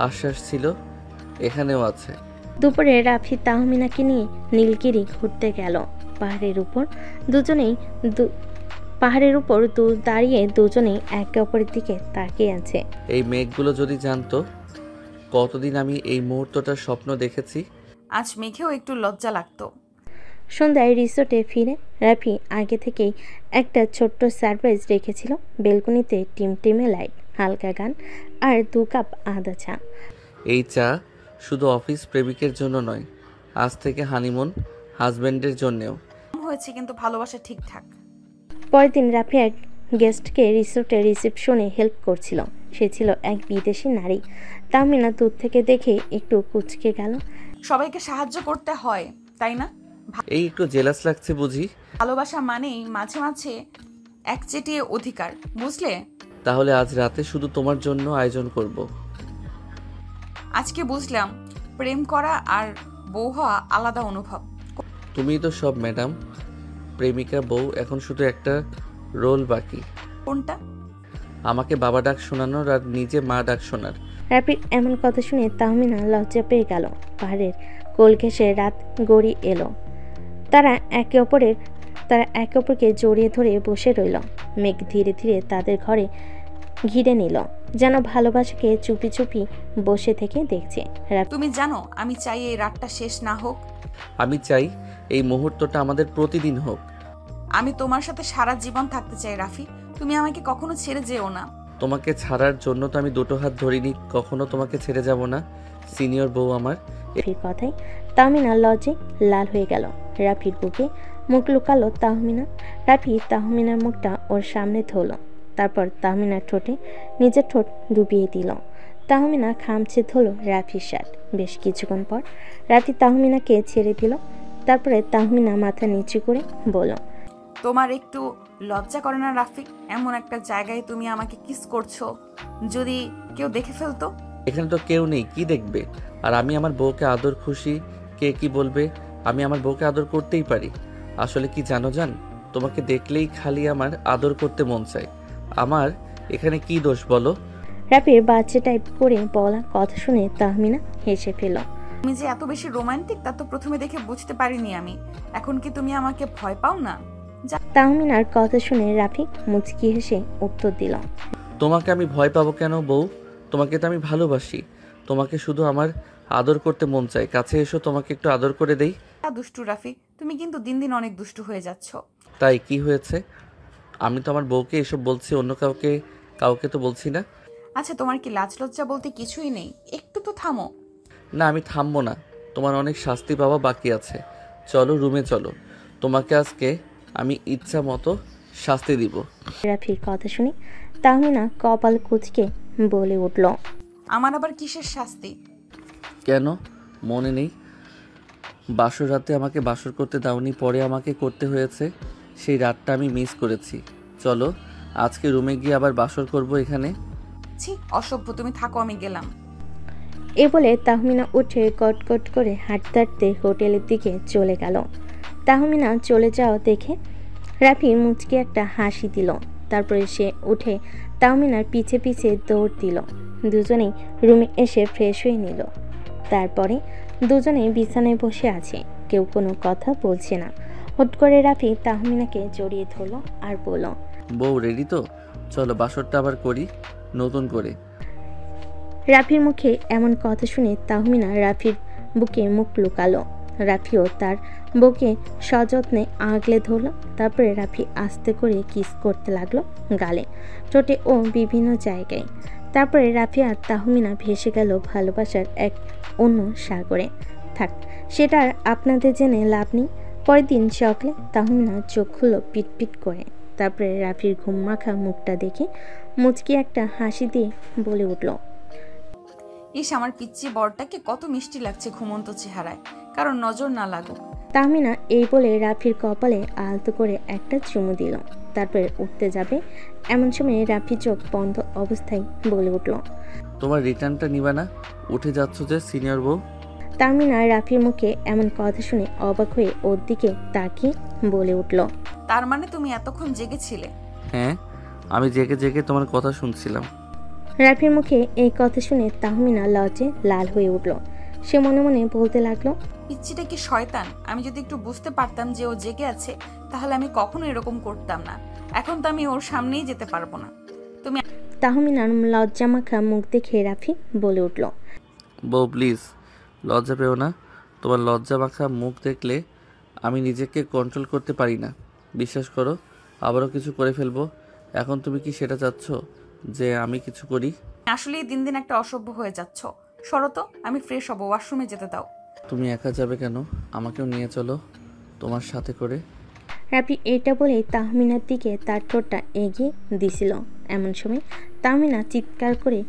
আশ্বাস ছিল, এখানেও আছে। দুপুরে রাফি তাহমিনাকে নিয়ে নীলগিরি ঘুরতে গেল। পাহাড়ের উপর দাঁড়িয়ে দুজনেই একে অপরের দিকে তাকিয়ে আছে। এই মেঘগুলো যদি জানতো কতদিন আমি এই মুহূর্তটার স্বপ্ন দেখেছি। আজ মেঘেও একটু লজ্জা লাগতো। সন্ধ্যায় রিসোর্টে ফিরে রাফি আগে থেকেই একটা ছোট্ট সারপ্রাইজ রেখেছিল। বেলকনিতে টিমটিমে লাইট, হালকা গান আর 2 কাপ আদা চা। এই চা শুধু অফিস প্রেমিকের জন্য নয়, আজ থেকে হানিমুন হাজবেন্ডের জন্যেও। হয়েছে কিন্তু ভালোবাসা ঠিকঠাক। পরের দিন রাফি এক গেস্টকে রিসোর্টের রিসেপশনে হেল্প করছিল। সে ছিল এক বিদেশি নারী। তাহমিনা দূর থেকে দেখে একটু কুঁচকে গেল। সবাইকে সাহায্য করতে হয়, তাই না? এই একটু জেলাস লাগছে বুঝি? ভালোবাসা মানেই মাঝে মাঝে একচেটিয়া অধিকার, বুঝলে? তাহলে আজ রাতে শুধু তোমার জন্য আয়োজন করব। আজকে বুঝলাম প্রেম করা আর বউ হওয়া আলাদা অনুভব। তুমিই তো সব ম্যাডাম। প্রেমিকা বউ, এখন শুধু একটা রোল বাকি। কোনটা? আমাকে বাবা ডাক শোনানোর আর নিজে মা ডাক শোনার। রাফির এমন কথা শুনে তাহমিনা লজ্জা পেয়ে গেল। পাহাড়ের কোল ঘেঁষে রাত গড়িয়ে এলো। তারা একে অপরকে জড়িয়ে ধরে বসে রইল। মেঘ ধীরে ধীরে তাদের ঘরে ঘিরে নিল, যেন ভালোবাসাকে চুপি চুপি বসে থেকে দেখছে। তুমি জানো আমি চাই এই রাতটা শেষ না হোক। আমি চাই এই মুহূর্তটা আমাদের প্রতিদিন হোক। আমি তোমার সাথে সারা জীবন থাকতে চাই রাফি। তুমি আমাকে কখনো ছেড়ে যেও না। তোমাকে ছাড়ার জন্য তো আমি দুটো হাত ধরিনি, কখনো তোমাকে ছেড়ে যাব না সিনিয়র বউ আমার। এই কথায় তাহমিনা লজ্জে লাল হয়ে গেল। রাফির বুকে মুখ লুকালো তাহমিনা। রাফি তাহমিনার মুখটা ওর সামনে ধরল, তারপর তাহমিনার ঠোঁটে নিজের ঠোঁট ডুবিয়ে দিল। তাহমিনা খামচে ধরল রাফির শার্ট। বেশ কিছুক্ষণ পর রাফি তাহমিনাকে ছেড়ে দিল। তারপরে তাহমিনা মাথা নিচু করে বলল, তোমার একটু লজ্জা করে না রাফি? এমন একটা জায়গায় তুমি আমাকে কিস করছো, যদি কেউ দেখে ফেলতো? এখানে তো কেউ নেই, কি দেখবে? আর আমি আমার বউকে আদর খুশি, কে কি বলবে? আমি আমার বউকে আদর করতেই পারি। আসলে কি জানো জান, তোমাকে দেখলেই খালি আমার আদর করতে মন চায়। আমার এখানে কি দোষ বলো? রাফির বাচ্চা টাইপ করে বলা কথা শুনে তাহমিনা হেসে ফেল। তুমি যে এত বেশি রোমান্টিক তা তো প্রথমে দেখে বুঝতে পারিনি আমি। এখন কি তুমি আমাকে ভয় পাও না? তাহমিনার কথা শুনে রাফি মুচকি হেসে উত্তর দিল, তোমাকে আমি ভয় পাবো কেন বউ? তোমাকে তো আমি ভালোবাসি। তোমাকে শুধু আমার আদর করতে মন চায়। কাছে এসো, তোমাকে একটু আদর করে দেই। দুষ্টু রাফি, তুমি কিন্তু দিন দিন অনেক দুষ্টু হয়ে যাচ্ছ। তাই কি হয়েছে? আমি তো আমার বউকে এসব বলছি, অন্য কাউকে তো বলছি না। আচ্ছা, তোমার কি লাজ লজ্জা বলতে কিছুই নেই? একটু তো থামো। না, আমি থামবো না। তোমার অনেক শাস্তি পাওয়া বাকি আছে। চলো রুমে চলো, তোমাকে আজকে আমি ইচ্ছা মতো শাস্তি দিব। রাফির কথা শুনে তাহমিনা কপাল কুঁচকে বলে উঠল, আমার আবার কিসের শাস্তি? কেন মনে নেই? বাসর রাতে আমাকে বাসর করতে দাওনি, পরে আমাকে করতে হয়েছে। সেই রাতটা আমি মিস করেছি। চলো আজকে রুমে গিয়ে আবার বাসর করব এখানে। ছি, অসভ্য, তুমি থাকো, আমি গেলাম। এ বলে তাহমিনা উঠে কটকট করে হাঁটতে হাঁটতে হোটেলের দিকে চলে গেল। তাহমিনা চলে যাওয়া দেখে রাফি মুচকে একটা হাসি দিল। তারপরে সে উঠে তাহমিনার পিছে পিছে দৌড় দিল। দুজনেই রুমে এসে ফ্রেশ হয়ে নিল। তারপরে দুজনেই বিছানায় বসে আছে, কেউ কোনো কথা বলছে না। হুট করে রাফি তাহমিনাকে জড়িয়ে ধরল আর বলল, বউ রেডি তো? চলো বাসরটা আবার করি নতুন করে। রাফির মুখে এমন কথা শুনে তাহমিনা রাফির বুকে মুখ লুকালো। রাফিও তার বউকে সযত্নে আগলে ধরল। তারপরে রাফি আস্তে করে কিস করতে লাগলো গালে, ঠোঁটে ও বিভিন্ন জায়গায়। তারপরে রাফি আর তাহমিনা ভেসে গেল ভালোবাসার এক অন্য সাগরে। থাক, সেটা আর আপনাদের জেনে লাভ নেই। পরের দিন সকালে তাহমিনা চোখ খুলল পিটপিট করে। তারপরে রাফির ঘুম মাখা মুখটা দেখে মুচকি একটা হাসি দিয়ে বলে উঠল, ইস, আমার পিচ্চি বরটাকে কত মিষ্টি লাগছে ঘুমন্ত চেহারায়, কারণ নজর না লাগুক। তাহমিনা এই বলে রাফির কপালে আলতো করে একটা চুমু দিল। তারপরে উঠতে যাবে এমন সময় রাফি চোখ বন্ধ অবস্থায় বলে উঠল, তোমার রিটার্নটা নিবা না? উঠে যাচ্ছ যে সিনিয়র বউ। তাহমিনা রাফির মুখে এমন কথা শুনে অবাক হয়ে ওর দিকে তাকিয়ে বলে উঠল, তার মানে তুমি এতক্ষণ জেগেছিলে? হ্যাঁ, আমি জেগে জেগে তোমার কথা শুনছিলাম। রাফির মুখে এই কথা শুনে তাহমিনা লজ্জে লাল হয়ে উঠল। সে মনে মনে বলতে লাগলো, পিচ্চিটা কি শয়তান! আমি যদি একটু বুঝতে পারতাম যে ও জেগে আছে, তাহলে আমি কখনো এরকম করতাম না। এখন তো আমি ওর সামনেই যেতে পারবো না। তুমি তাহমিনার লজ্জা মাখা মুখ দেখে রাফি বলে উঠল, বউ প্লিজ লজ্জা পেও না। তোমার লজ্জা মাখা মুখ দেখলে আমি নিজেকে কন্ট্রোল করতে পারি না। বিশ্বাস করো, আবারও কিছু করে ফেলবো। এখন তুমি কি সেটা চাচ্ছ যে আমি কিছু করি? আসলেই দিন দিন একটা অসভ্য হয়ে যাচ্ছ। সরো তো, আমি ফ্রেশ হব, ওয়াশরুমে যেতে দাও। তুমি একা যাবে কেন? আমাকেও নিয়ে চলো তোমার সাথে করে। রাফি এটা বলেই তাহমিনার দিকে তার ঠোঁটটা এগিয়ে দিছিল। এমন সময় তাহমিনা চিৎকার করে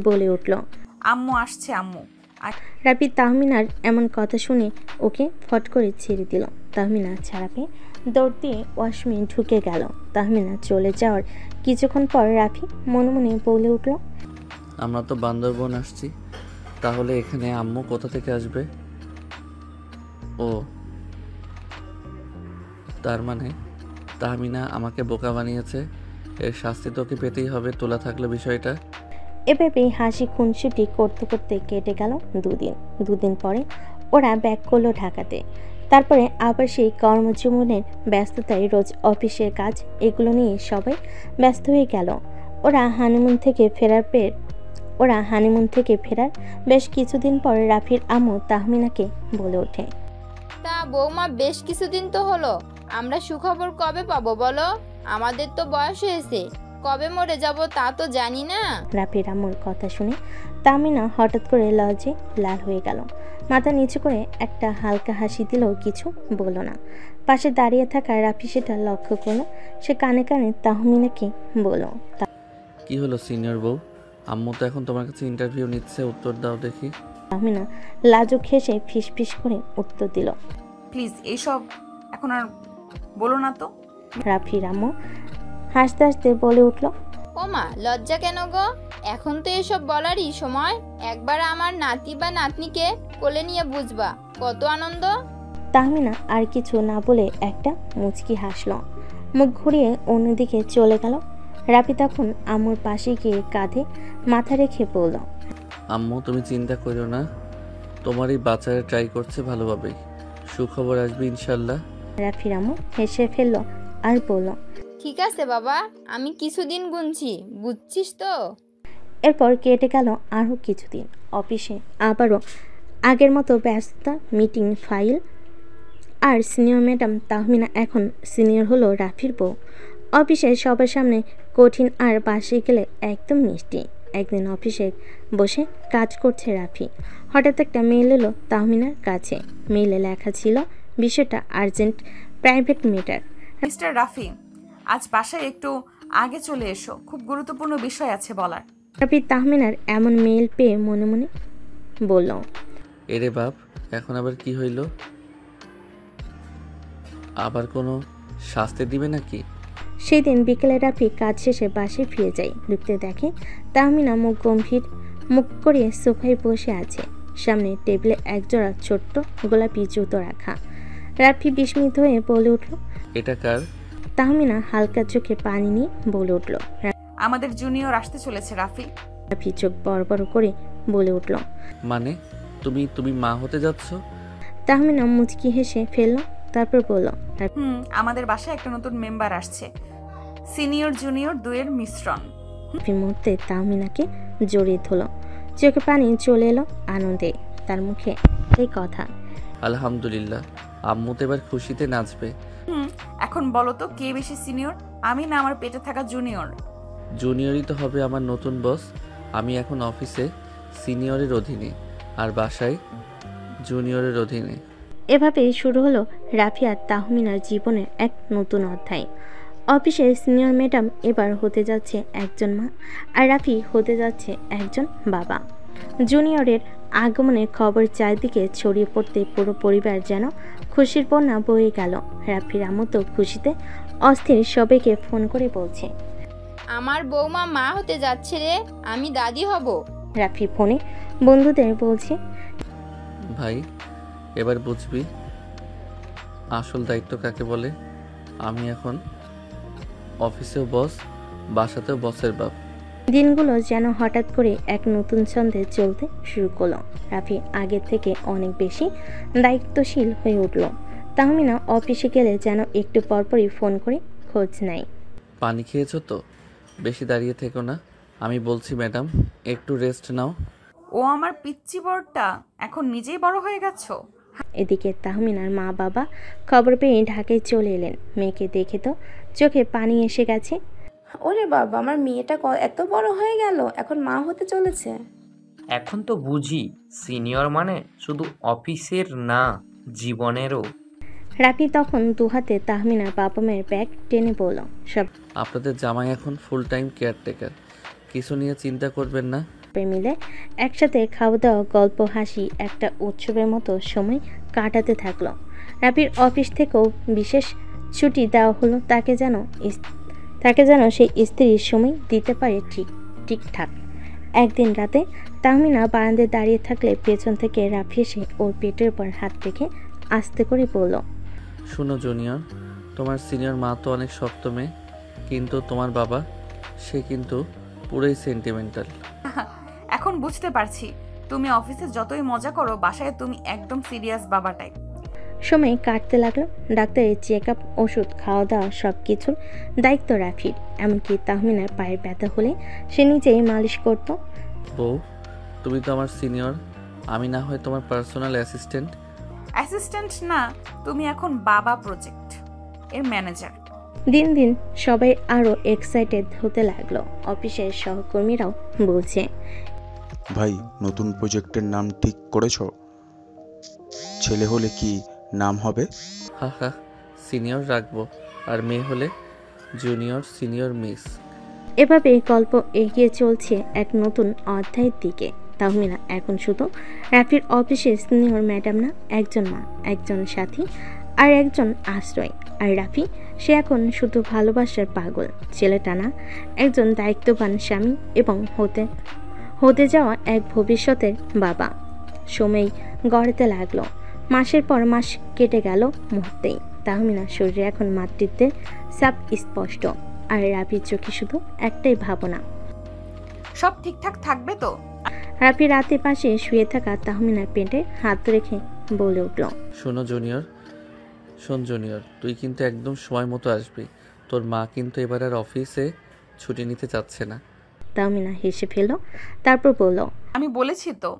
বলে উঠল, আম্মু আসছে, আম্মু। রাফি তাহমিনার এমন কথা শুনে ওকে ফট করে ছেড়ে দিল। তাহমিনা ছাড়া পেয়ে দৌড় দিয়ে ওয়াশরুমে ঢুকে গেল। তাহমিনা চলে যাওয়ার কিছুক্ষণ পর রাফি মনে মনে বলে উঠল, আমরা তো বান্দরবন আসছি, তাহলে এখানে আম্মু কোথা থেকে আসবে? ও তার মানে তাহমিনা আমাকে বোকা বানিয়েছে। এর শাস্তি তোকে পেতেই হবে, তোলা থাকলো বিষয়টা। এভাবে হাসি খুনসুটি করতে করতে কেটে গেল দুদিন পরে ওরা ব্যাক করলো ঢাকাতে। তারপরে আবার সেই কর্মজীবনের ব্যস্ততায় রোজ অফিসের কাজ এগুলো নিয়ে সবাই ব্যস্ত হয়ে গেল। ওরা হানিমুন থেকে ফেরার বেশ কিছুদিন পর রাফির আম্মু তাহমিনাকে বলে ওঠে, তা বৌমা, বেশ কিছুদিন তো হলো, আমরা সুখবর কবে পাবো বলো? আমাদের তো বয়স হয়েছে, কবে মরে যাব তা তো জানি না। রাফির আম্মুর কথা শুনে তাহমিনা হঠাৎ করে লজ্জে লাল হয়ে গেল। মাথা নিচু করে একটা হালকা হাসি দিলেও কিছু বলল না। পাশে দাঁড়িয়ে থাকা রাফি সেটা লক্ষ্য করলো। সে কানে কানে তাহমিনাকে বলল, কি হলো সিনিয়র বউ? আম্মু তো এখন তোমার কাছে ইন্টারভিউ নিচ্ছে, উত্তর দাও দেখি। তাহমিনা লাজুক হেসে ফিস ফিস করে উত্তর দিল, প্লিজ এইসব এখন আর বলো না তো। রাফির আম্মু হাসতে হাসতে বলে উঠল, ওমা, লজ্জা কেন গো? এখন তো এসব বলারই সময়। একবার আমার নাতি বা নাতনিকে কোলে নিয়ে বুঝবা কত আনন্দ। তাহমিনা আর কিছু না বলে একটা মুচকি হাসল, মুখ ঘুরিয়ে অন্যদিকে চলে গেল। রাফি তখন আম্মুর পাশে গিয়ে কাঁধে মাথা রেখে বলল, আম্মু তুমি চিন্তা করো না, তোমারই বাচ্চারা ট্রাই করছে ভালোভাবেই, সুখবর আসবে ইনশাল্লাহ। রাফির আম্মু হেসে ফেলল আর বলল, ঠিক আছে বাবা, আমি কিছুদিন গুনছি, বুঝছিস তো? এরপর কেটে গেল আরও কিছুদিন। অফিসে আবারও আগের মতো ব্যস্ততা, মিটিং, ফাইল। আর সিনিয়র ম্যাডাম তাহমিনা এখন সিনিয়র হলো রাফির বউ। অফিসে সবার সামনে কঠিন আর বাসে গেলে একদম মিষ্টি। একদিন অফিসে বসে কাজ করছে রাফি, হঠাৎ একটা মেইল এলো তাহমিনার কাছে। মেইলে লেখা ছিল বিষয়টা urgent, private matter. Mister Rafi, আজ বাসায় একটু আগে চলে এসো, খুব গুরুত্বপূর্ণ বিষয় আছে বলার। রাফি তাহমিনার এমন মেইল পেয়ে মনে মনে বলল, এরে বাপ, এখন আবার কি হইল? আবার কোনো শাস্তি দিবে নাকি? সেই দিন বিকেলে রাফি কাজ শেষে বাসায় ফিরে যায়। ঢুকতে দেখে তাহমিনা মুখ গম্ভীর মুখ করে সোফায় বসে আছে। সামনে টেবিলে একজোড়া ছোট্ট গোলাপি জুতো রাখা। রাফি বিস্মিত হয়ে বলে উঠল, এটা কার? তাহমিনা হালকা চোখে পানি নিয়ে বলে উঠল। আমাদের জুনিয়র আসতে চলেছে রাফি। রাফি চোখ বড় বড় করে বলে উঠল, মানে তুমি মা হতে যাচ্ছ? তাহমিনা মুচকি হেসে ফেলল, তারপর বলল, আমাদের বাসায় একটা নতুন মেম্বার আসছে, সিনিয়র জুনিয়র দুয়ের মিশ্রণ। রাফি মুহূর্তে তাহমিনাকে জড়িয়ে ধরল, চোখে পানি চলে এলো আনন্দে, তার মুখে এই কথা। আলহামদুলিল্লাহ, আম্মু তো এবার খুশিতে নাচবে। এখন বলো তো কে বেশি সিনিয়র, আমি না আমার পেটে থাকা জুনিয়র? জুনিয়রই তো হবে আমার নতুন বস। আমি এখন অফিসে সিনিয়রের অধীনে আর বাসায় জুনিয়রের অধীনে। এভাবেই শুরু হলো রাফি আর তাহমিনার জীবনের এক নতুন অধ্যায়। অফিসের সিনিয়র ম্যাডাম এবার হতে যাচ্ছে একজন মা, আর রাফি হতে যাচ্ছে একজন বাবা। জুনিয়রের আগমনের খবর চারদিকে ছড়িয়ে পড়তে পুরো পরিবার যেন খুশির বন্যা বয়ে গেল। রাফির আম্মু তো খুশিতে অস্থির, সবাইকে ফোন করে বলছে, আমার বৌমা মা হতে যাচ্ছে রে, আমি দাদি হব। রাফি ফোনে বন্ধুদের বলছে, ভাই এবার বুঝবি আসল দায়িত্ব কাকে বলে। আমি এখন অফিসেও বস, বাসাতেও বসের বাপ। দিনগুলো যেন হঠাৎ করে এক নতুন ছন্দে চলতে শুরু করলো। রাফি আগের থেকে অনেক বেশি দায়িত্বশীল হয়ে উঠল। তাহমিনা অফিসে গেলে যেন একটু পরপরই ফোন করে খোঁজ নেয়। পানি খেয়েছো তো? বেশি দাঁড়িয়ে থেকো না। আমি বলছি ম্যাডাম, একটু রেস্ট নাও। ও আমার পিচ্চি বড়টা, এখন নিজেই বড় হয়ে গেছো। এদিকে তাহমিনার মা বাবা খবর পেয়ে ঢাকায় চলে এলেন। মেয়েকে দেখে তো চোখে পানি এসে গেছে। ওরে বাবা, আমার মেয়েটা এত বড় হয়ে গেল, এখন মা হতে চলেছে। এখন তো বুঝি সিনিয়র মানে শুধু অফিসের না, জীবনেরও। রাফি তখন দুহাতে তাহমিনার বাবা মায়ের ব্যাগ টেনে বলল, সব আপনাদের জামাই এখন ফুল টাইম কেয়ারটেকার, কিছু নিয়ে চিন্তা করবেন না। মিলে একসাথে খাওয়া দাওয়া, গল্প, হাসি একটা উৎসবের মতো সময় কাটাতে থাকলো। রাফির অফিস থেকেও বিশেষ ছুটি দেওয়া হলো, তাকে যেন সেই স্ত্রীর সময় দিতে পারে ঠিকঠাক। একদিন রাতে তাহমিনা বারান্দায় দাঁড়িয়ে থাকলে পেছন থেকে রাফি এসে ওর পেটের উপর হাত রেখে আস্তে করে বলল, শোনো জুনিয়র, তোমার সিনিয়র মা তো অনেক শক্ত মেয়ে, কিন্তু তোমার বাবা সে কিন্তু পুরোই সেন্টিমেন্টাল। এখন বুঝতে পারছি, তুমি অফিসে যতই মজা করো, বাসায় তুমি একদম সিরিয়াস বাবা টাইপ। সময় কাটতে লাগলো। ডাক্তারের চেক আপ, ওষুধ, খাওয়া দাওয়া সব কিছুর দায়িত্ব রাফির। এমনকি তাহমিনার পায়ের ব্যথা হলে সে নিজেই মালিশ করত। বউ, তুমি তো আমার সিনিয়র, আমি না হয় তোমার পার্সোনাল অ্যাসিস্ট্যান্ট। অ্যাসিস্ট্যান্ট না, তুমি এখন বাবা প্রজেক্ট এর ম্যানেজার। দিন দিন সবাই আরো এক্সাইটেড হতে লাগলো। অফিসের সহকর্মীরাও বলছে, ভাই নতুন প্রজেক্টের নাম ঠিক করেছো? ছেলে হলে কি নাম হবে? হা হা, সিনিয়র রাখবো, আর মেয়ে হলে জুনিয়র সিনিয়র মিস। এভাবে গল্প এগিয়ে চলছে এক নতুন অধ্যায়ের দিকে। তাহমিনা এখন শুধু রাফির অফিসের সিনিয়র ম্যাডাম না, একজন মা, একজন সাথী আর একজন আশ্রয়। আর রাফি, সে এখন শুধু ভালোবাসার পাগল। ছেলেটা না, একজন দায়িত্ববান স্বামী এবং হতে যাওয়া এক ভবিষ্যতের বাবা। সময় গড়াতে লাগলো। মাসের পর মাস কেটে গেল মুহূর্তেই। তাহমিনার শরীরে এখন মাতৃত্বের ছাপ স্পষ্ট, আর রাফির চোখে শুধু একটাই ভাবনা, সব ঠিকঠাক থাকবে তো? রাফি রাতে পাশে শুয়ে থাকা তাহমিনার পেটে হাত রেখে বলে উঠল, শোন জুনিয়র, তুই কিন্তু একদম সময় মতো আসবি। তোর মা কিন্তু এবার আর অফিসে ছুটি নিতে চাচ্ছে না। তাহমিনা হেসে ফেলল, তারপর বলল, আমি বলেছি তো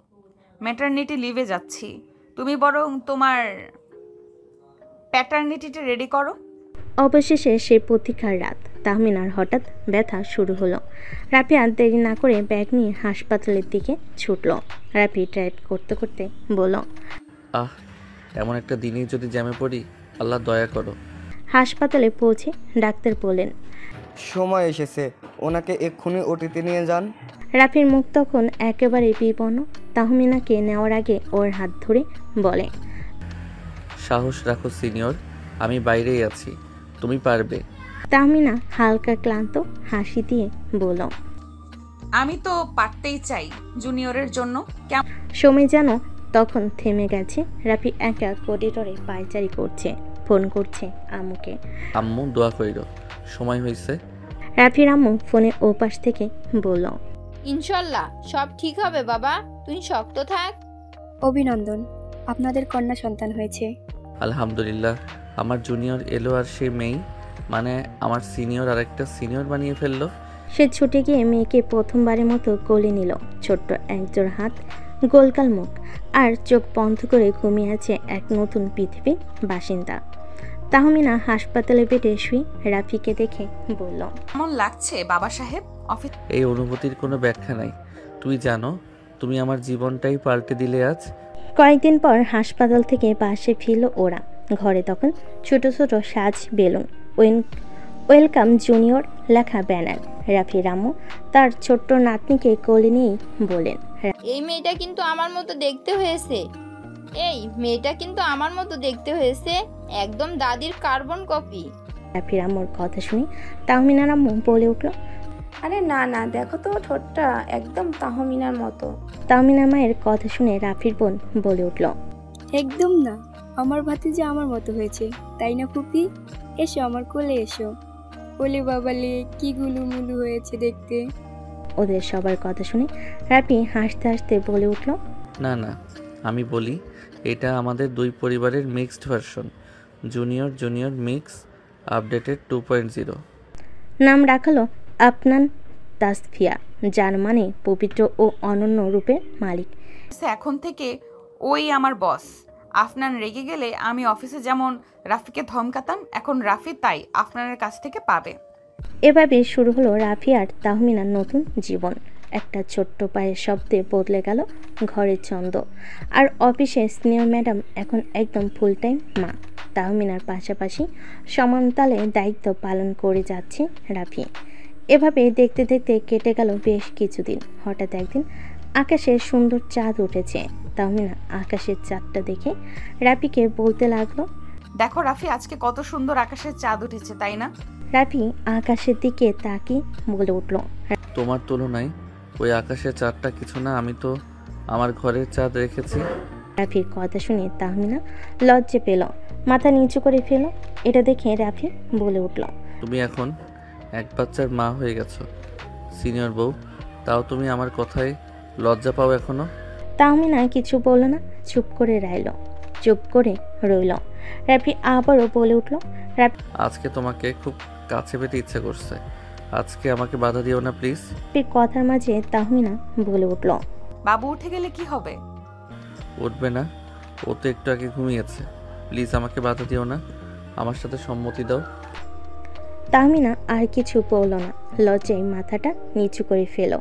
ম্যাটারনিটি লিভে যাচ্ছি, তুমি বরং তোমার প্যাটার্নিটিটা রেডি করো। অবশেষে সে প্রতীক্ষার রাত। তাহমিনার হঠাৎ ব্যথা শুরু হলো। রাফি আর দেরি না করে ব্যাগ নিয়ে হাসপাতালের দিকে ছুটল। রাফি ড্রাইভ করতে করতে বলল, আহ, এমন একটা দিনেই যদি জ্যামে পড়ি, আল্লাহ দয়া করো। হাসপাতালে পৌঁছে ডাক্তার বললেন, সময় এসেছে, ওনাকে এক্ষুনি ওটিতে নিয়ে যান। রাফির মুখ তখন একেবারে বিপন্ন। তাহমিনাকে নেওয়ার আগে ওর হাত ধরে বলে, সাহস রাখো সিনিয়র, আমি বাইরেই আছি, তুমি পারবে। তাহমিনা হালকা ক্লান্ত হাসি দিয়ে বলল, আমি তো পারতেই চাই জুনিয়রের জন্য। সময় যেন তখন থেমে গেছে। রাফি একা করিডোরে পায়চারি করছে। ফোন করছে আম্মুকে। আম্মু দোয়া কইরো, সময় হয়েছে। রাফির আম্মু ফোনের ওপাশ থেকে বলল, ইনশাল্লাহ সব ঠিক হবে বাবা, তুই শক্ত থাক। অভিনন্দন, আপনাদের কন্যা সন্তান হয়েছে। আলহামদুলিল্লাহ। আমার জুনিয়র এলো আর সে মেয়ে, মানে আমার সিনিয়র আর একটা সিনিয়র বানিয়ে ফেললো। সে ছুটে গিয়ে মেয়েকে প্রথমবারের মতো কোলে নিল। ছোট্ট একজোড় হাত, গোলকাল মুখ, আর চোখ বন্ধ করে ঘুমিয়ে আছে এক নতুন পৃথিবীর বাসিন্দা। তাহমিনা হাসপাতালে বেডে শুয়ে রাফিকে দেখে বলল, কেমন লাগছে বাবা সাহেব? অফিস এই অনুভূতির কোনো ব্যাখ্যা নাই। তুই জানো, তুমি আমার জীবনটাই পাল্টে দিলে আজ। কয়েকদিন পর হাসপাতাল থেকে বাসে ফিরল ওরা। ঘরে তখন ছোট ছোট সাজ বেলুন, ওয়েলকাম জুনিয়র লেখা ব্যানার। রাফি রামু তার ছোট্ট নাতনিকে কোলে নিয়েই বলেন, এই মেয়েটা কিন্তু আমার মতো দেখতে হয়েছে, এই মেয়েটা কিন্তু আমার মতো দেখতে হয়েছে, একদম দাদির কার্বন কপি। রাফি রামুর কথা শুনে তাহমিনা রামু বলে উঠল, আরে না না, দেখো তো ঠোঁটটা একদম তাহমিনার মতো। তাহমিনা মায়ের কথা শুনে রাফির বোন বলে উঠল, একদম না, আমার ভাতিজা আমার মতো হয়েছে, তাই না ফুপি? এসো আমার কোলে এসো। ওলে বাবালে কি গুলুমুলু হয়েছে দেখতে। ওদের সবার কথা শুনে রাফি হাসতে হাসতে বলে উঠল, না না, আমি বলি এটা আমাদের দুই পরিবারের mixed version, junior junior mix updated 2.0। নাম রাখালো আপনান তাসফিয়া, যার মানে পবিত্র ও অনন্য রূপের মালিক। এখন থেকে ওই আমার বস। আফনান রেগে গেলে আমি অফিসে যেমন রাফিকে ধমকাতাম, এখন রাফি তাই আফনানের কাছ থেকে পাবে। এভাবে শুরু হলো রাফি আর তাহমিনার নতুন জীবন। একটা ছোট্ট পায়ের শব্দে বদলে গেল ঘরের ছন্দ। আর অফিসে সিনিয়র ম্যাডাম এখন একদম ফুল টাইম মা। তাহমিনার পাশাপাশি সমানতালে দায়িত্ব পালন করে যাচ্ছে রাফি। এভাবে দেখতে দেখতে কেটে গেল বেশ কিছুদিন। হঠাৎ একদিন আকাশে সুন্দর চাঁদ উঠেছে। তাহমিনা আকাশের চাঁদটা দেখে রাফিকে বলতে লাগলো, দেখো রাফি, আজকে কত সুন্দর আকাশের চাঁদ উঠেছে, তাই না? রাফি আকাশের দিকে তাকিয়ে বলে উঠল, তোমার তুলনায় ওই আকাশের চাঁদটা কিছু না, আমি তো আমার ঘরের চাঁদ রেখেছি। রাফির কথা শুনে তাহমিনা লজ্জে পেল, মাথা নিচু করে ফেল। এটা দেখে রাফি বলে উঠল, তুমি এখন এক বাচ্চার মা হয়ে গেছো, সিনিয়র বউ, তাও তুমি আমার কথায় লজ্জা পাও এখনো? তাহমিনা কিছু বলল না, চুপ করে রইল। রাফি আবারও বলে উঠল, আজকে তোমাকে খুব কাছে পেতে ইচ্ছে করছে, আজকে আমাকে বাধা দিও না প্লিজ। রাফির কথার মাঝে তাহমিনা বলে উঠল, বাবু উঠে গেলে কি হবে? উঠবে না, ও তো একটু আগে ঘুমিয়েছে, প্লিজ আমাকে বাধা দিও না, আমার সাথে সম্মতি দাও। তাহমিনা আর কিছু বলল না, লজ্জায় মাথাটা নিচু করে ফেল।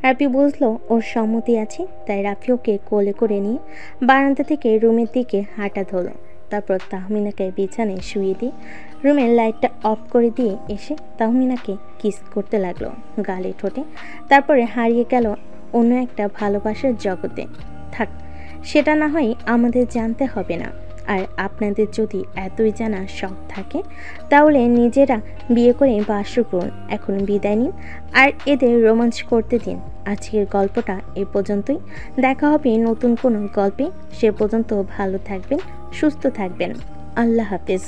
রাফি বুঝলো ওর সম্মতি আছে, তাই রাফি ওকে কোলে করে নিয়ে বারান্দা থেকে রুমের দিকে হাঁটা ধরল। তারপর তাহমিনাকে বিছানায় শুয়ে দিয়ে রুমের লাইটটা অফ করে দিয়ে এসে তাহমিনাকে কিস করতে লাগলো গালে ঠোঁটে। তারপরে হারিয়ে গেল অন্য একটা ভালোবাসার জগতে। থাক, সেটা না হয় আমাদের জানতে হবে না। আর আপনাদের যদি এতই জানা শখ থাকে তাহলে নিজেরা বিয়ে করে বাসর করুন। এখন বিদায় নিন আর এদের রোমাঞ্চ করতে দিন। আজকের গল্পটা এ পর্যন্তই। দেখা হবে নতুন কোনো গল্পে। সে পর্যন্ত ভালো থাকবেন, সুস্থ থাকবেন। আল্লাহ হাফেজ।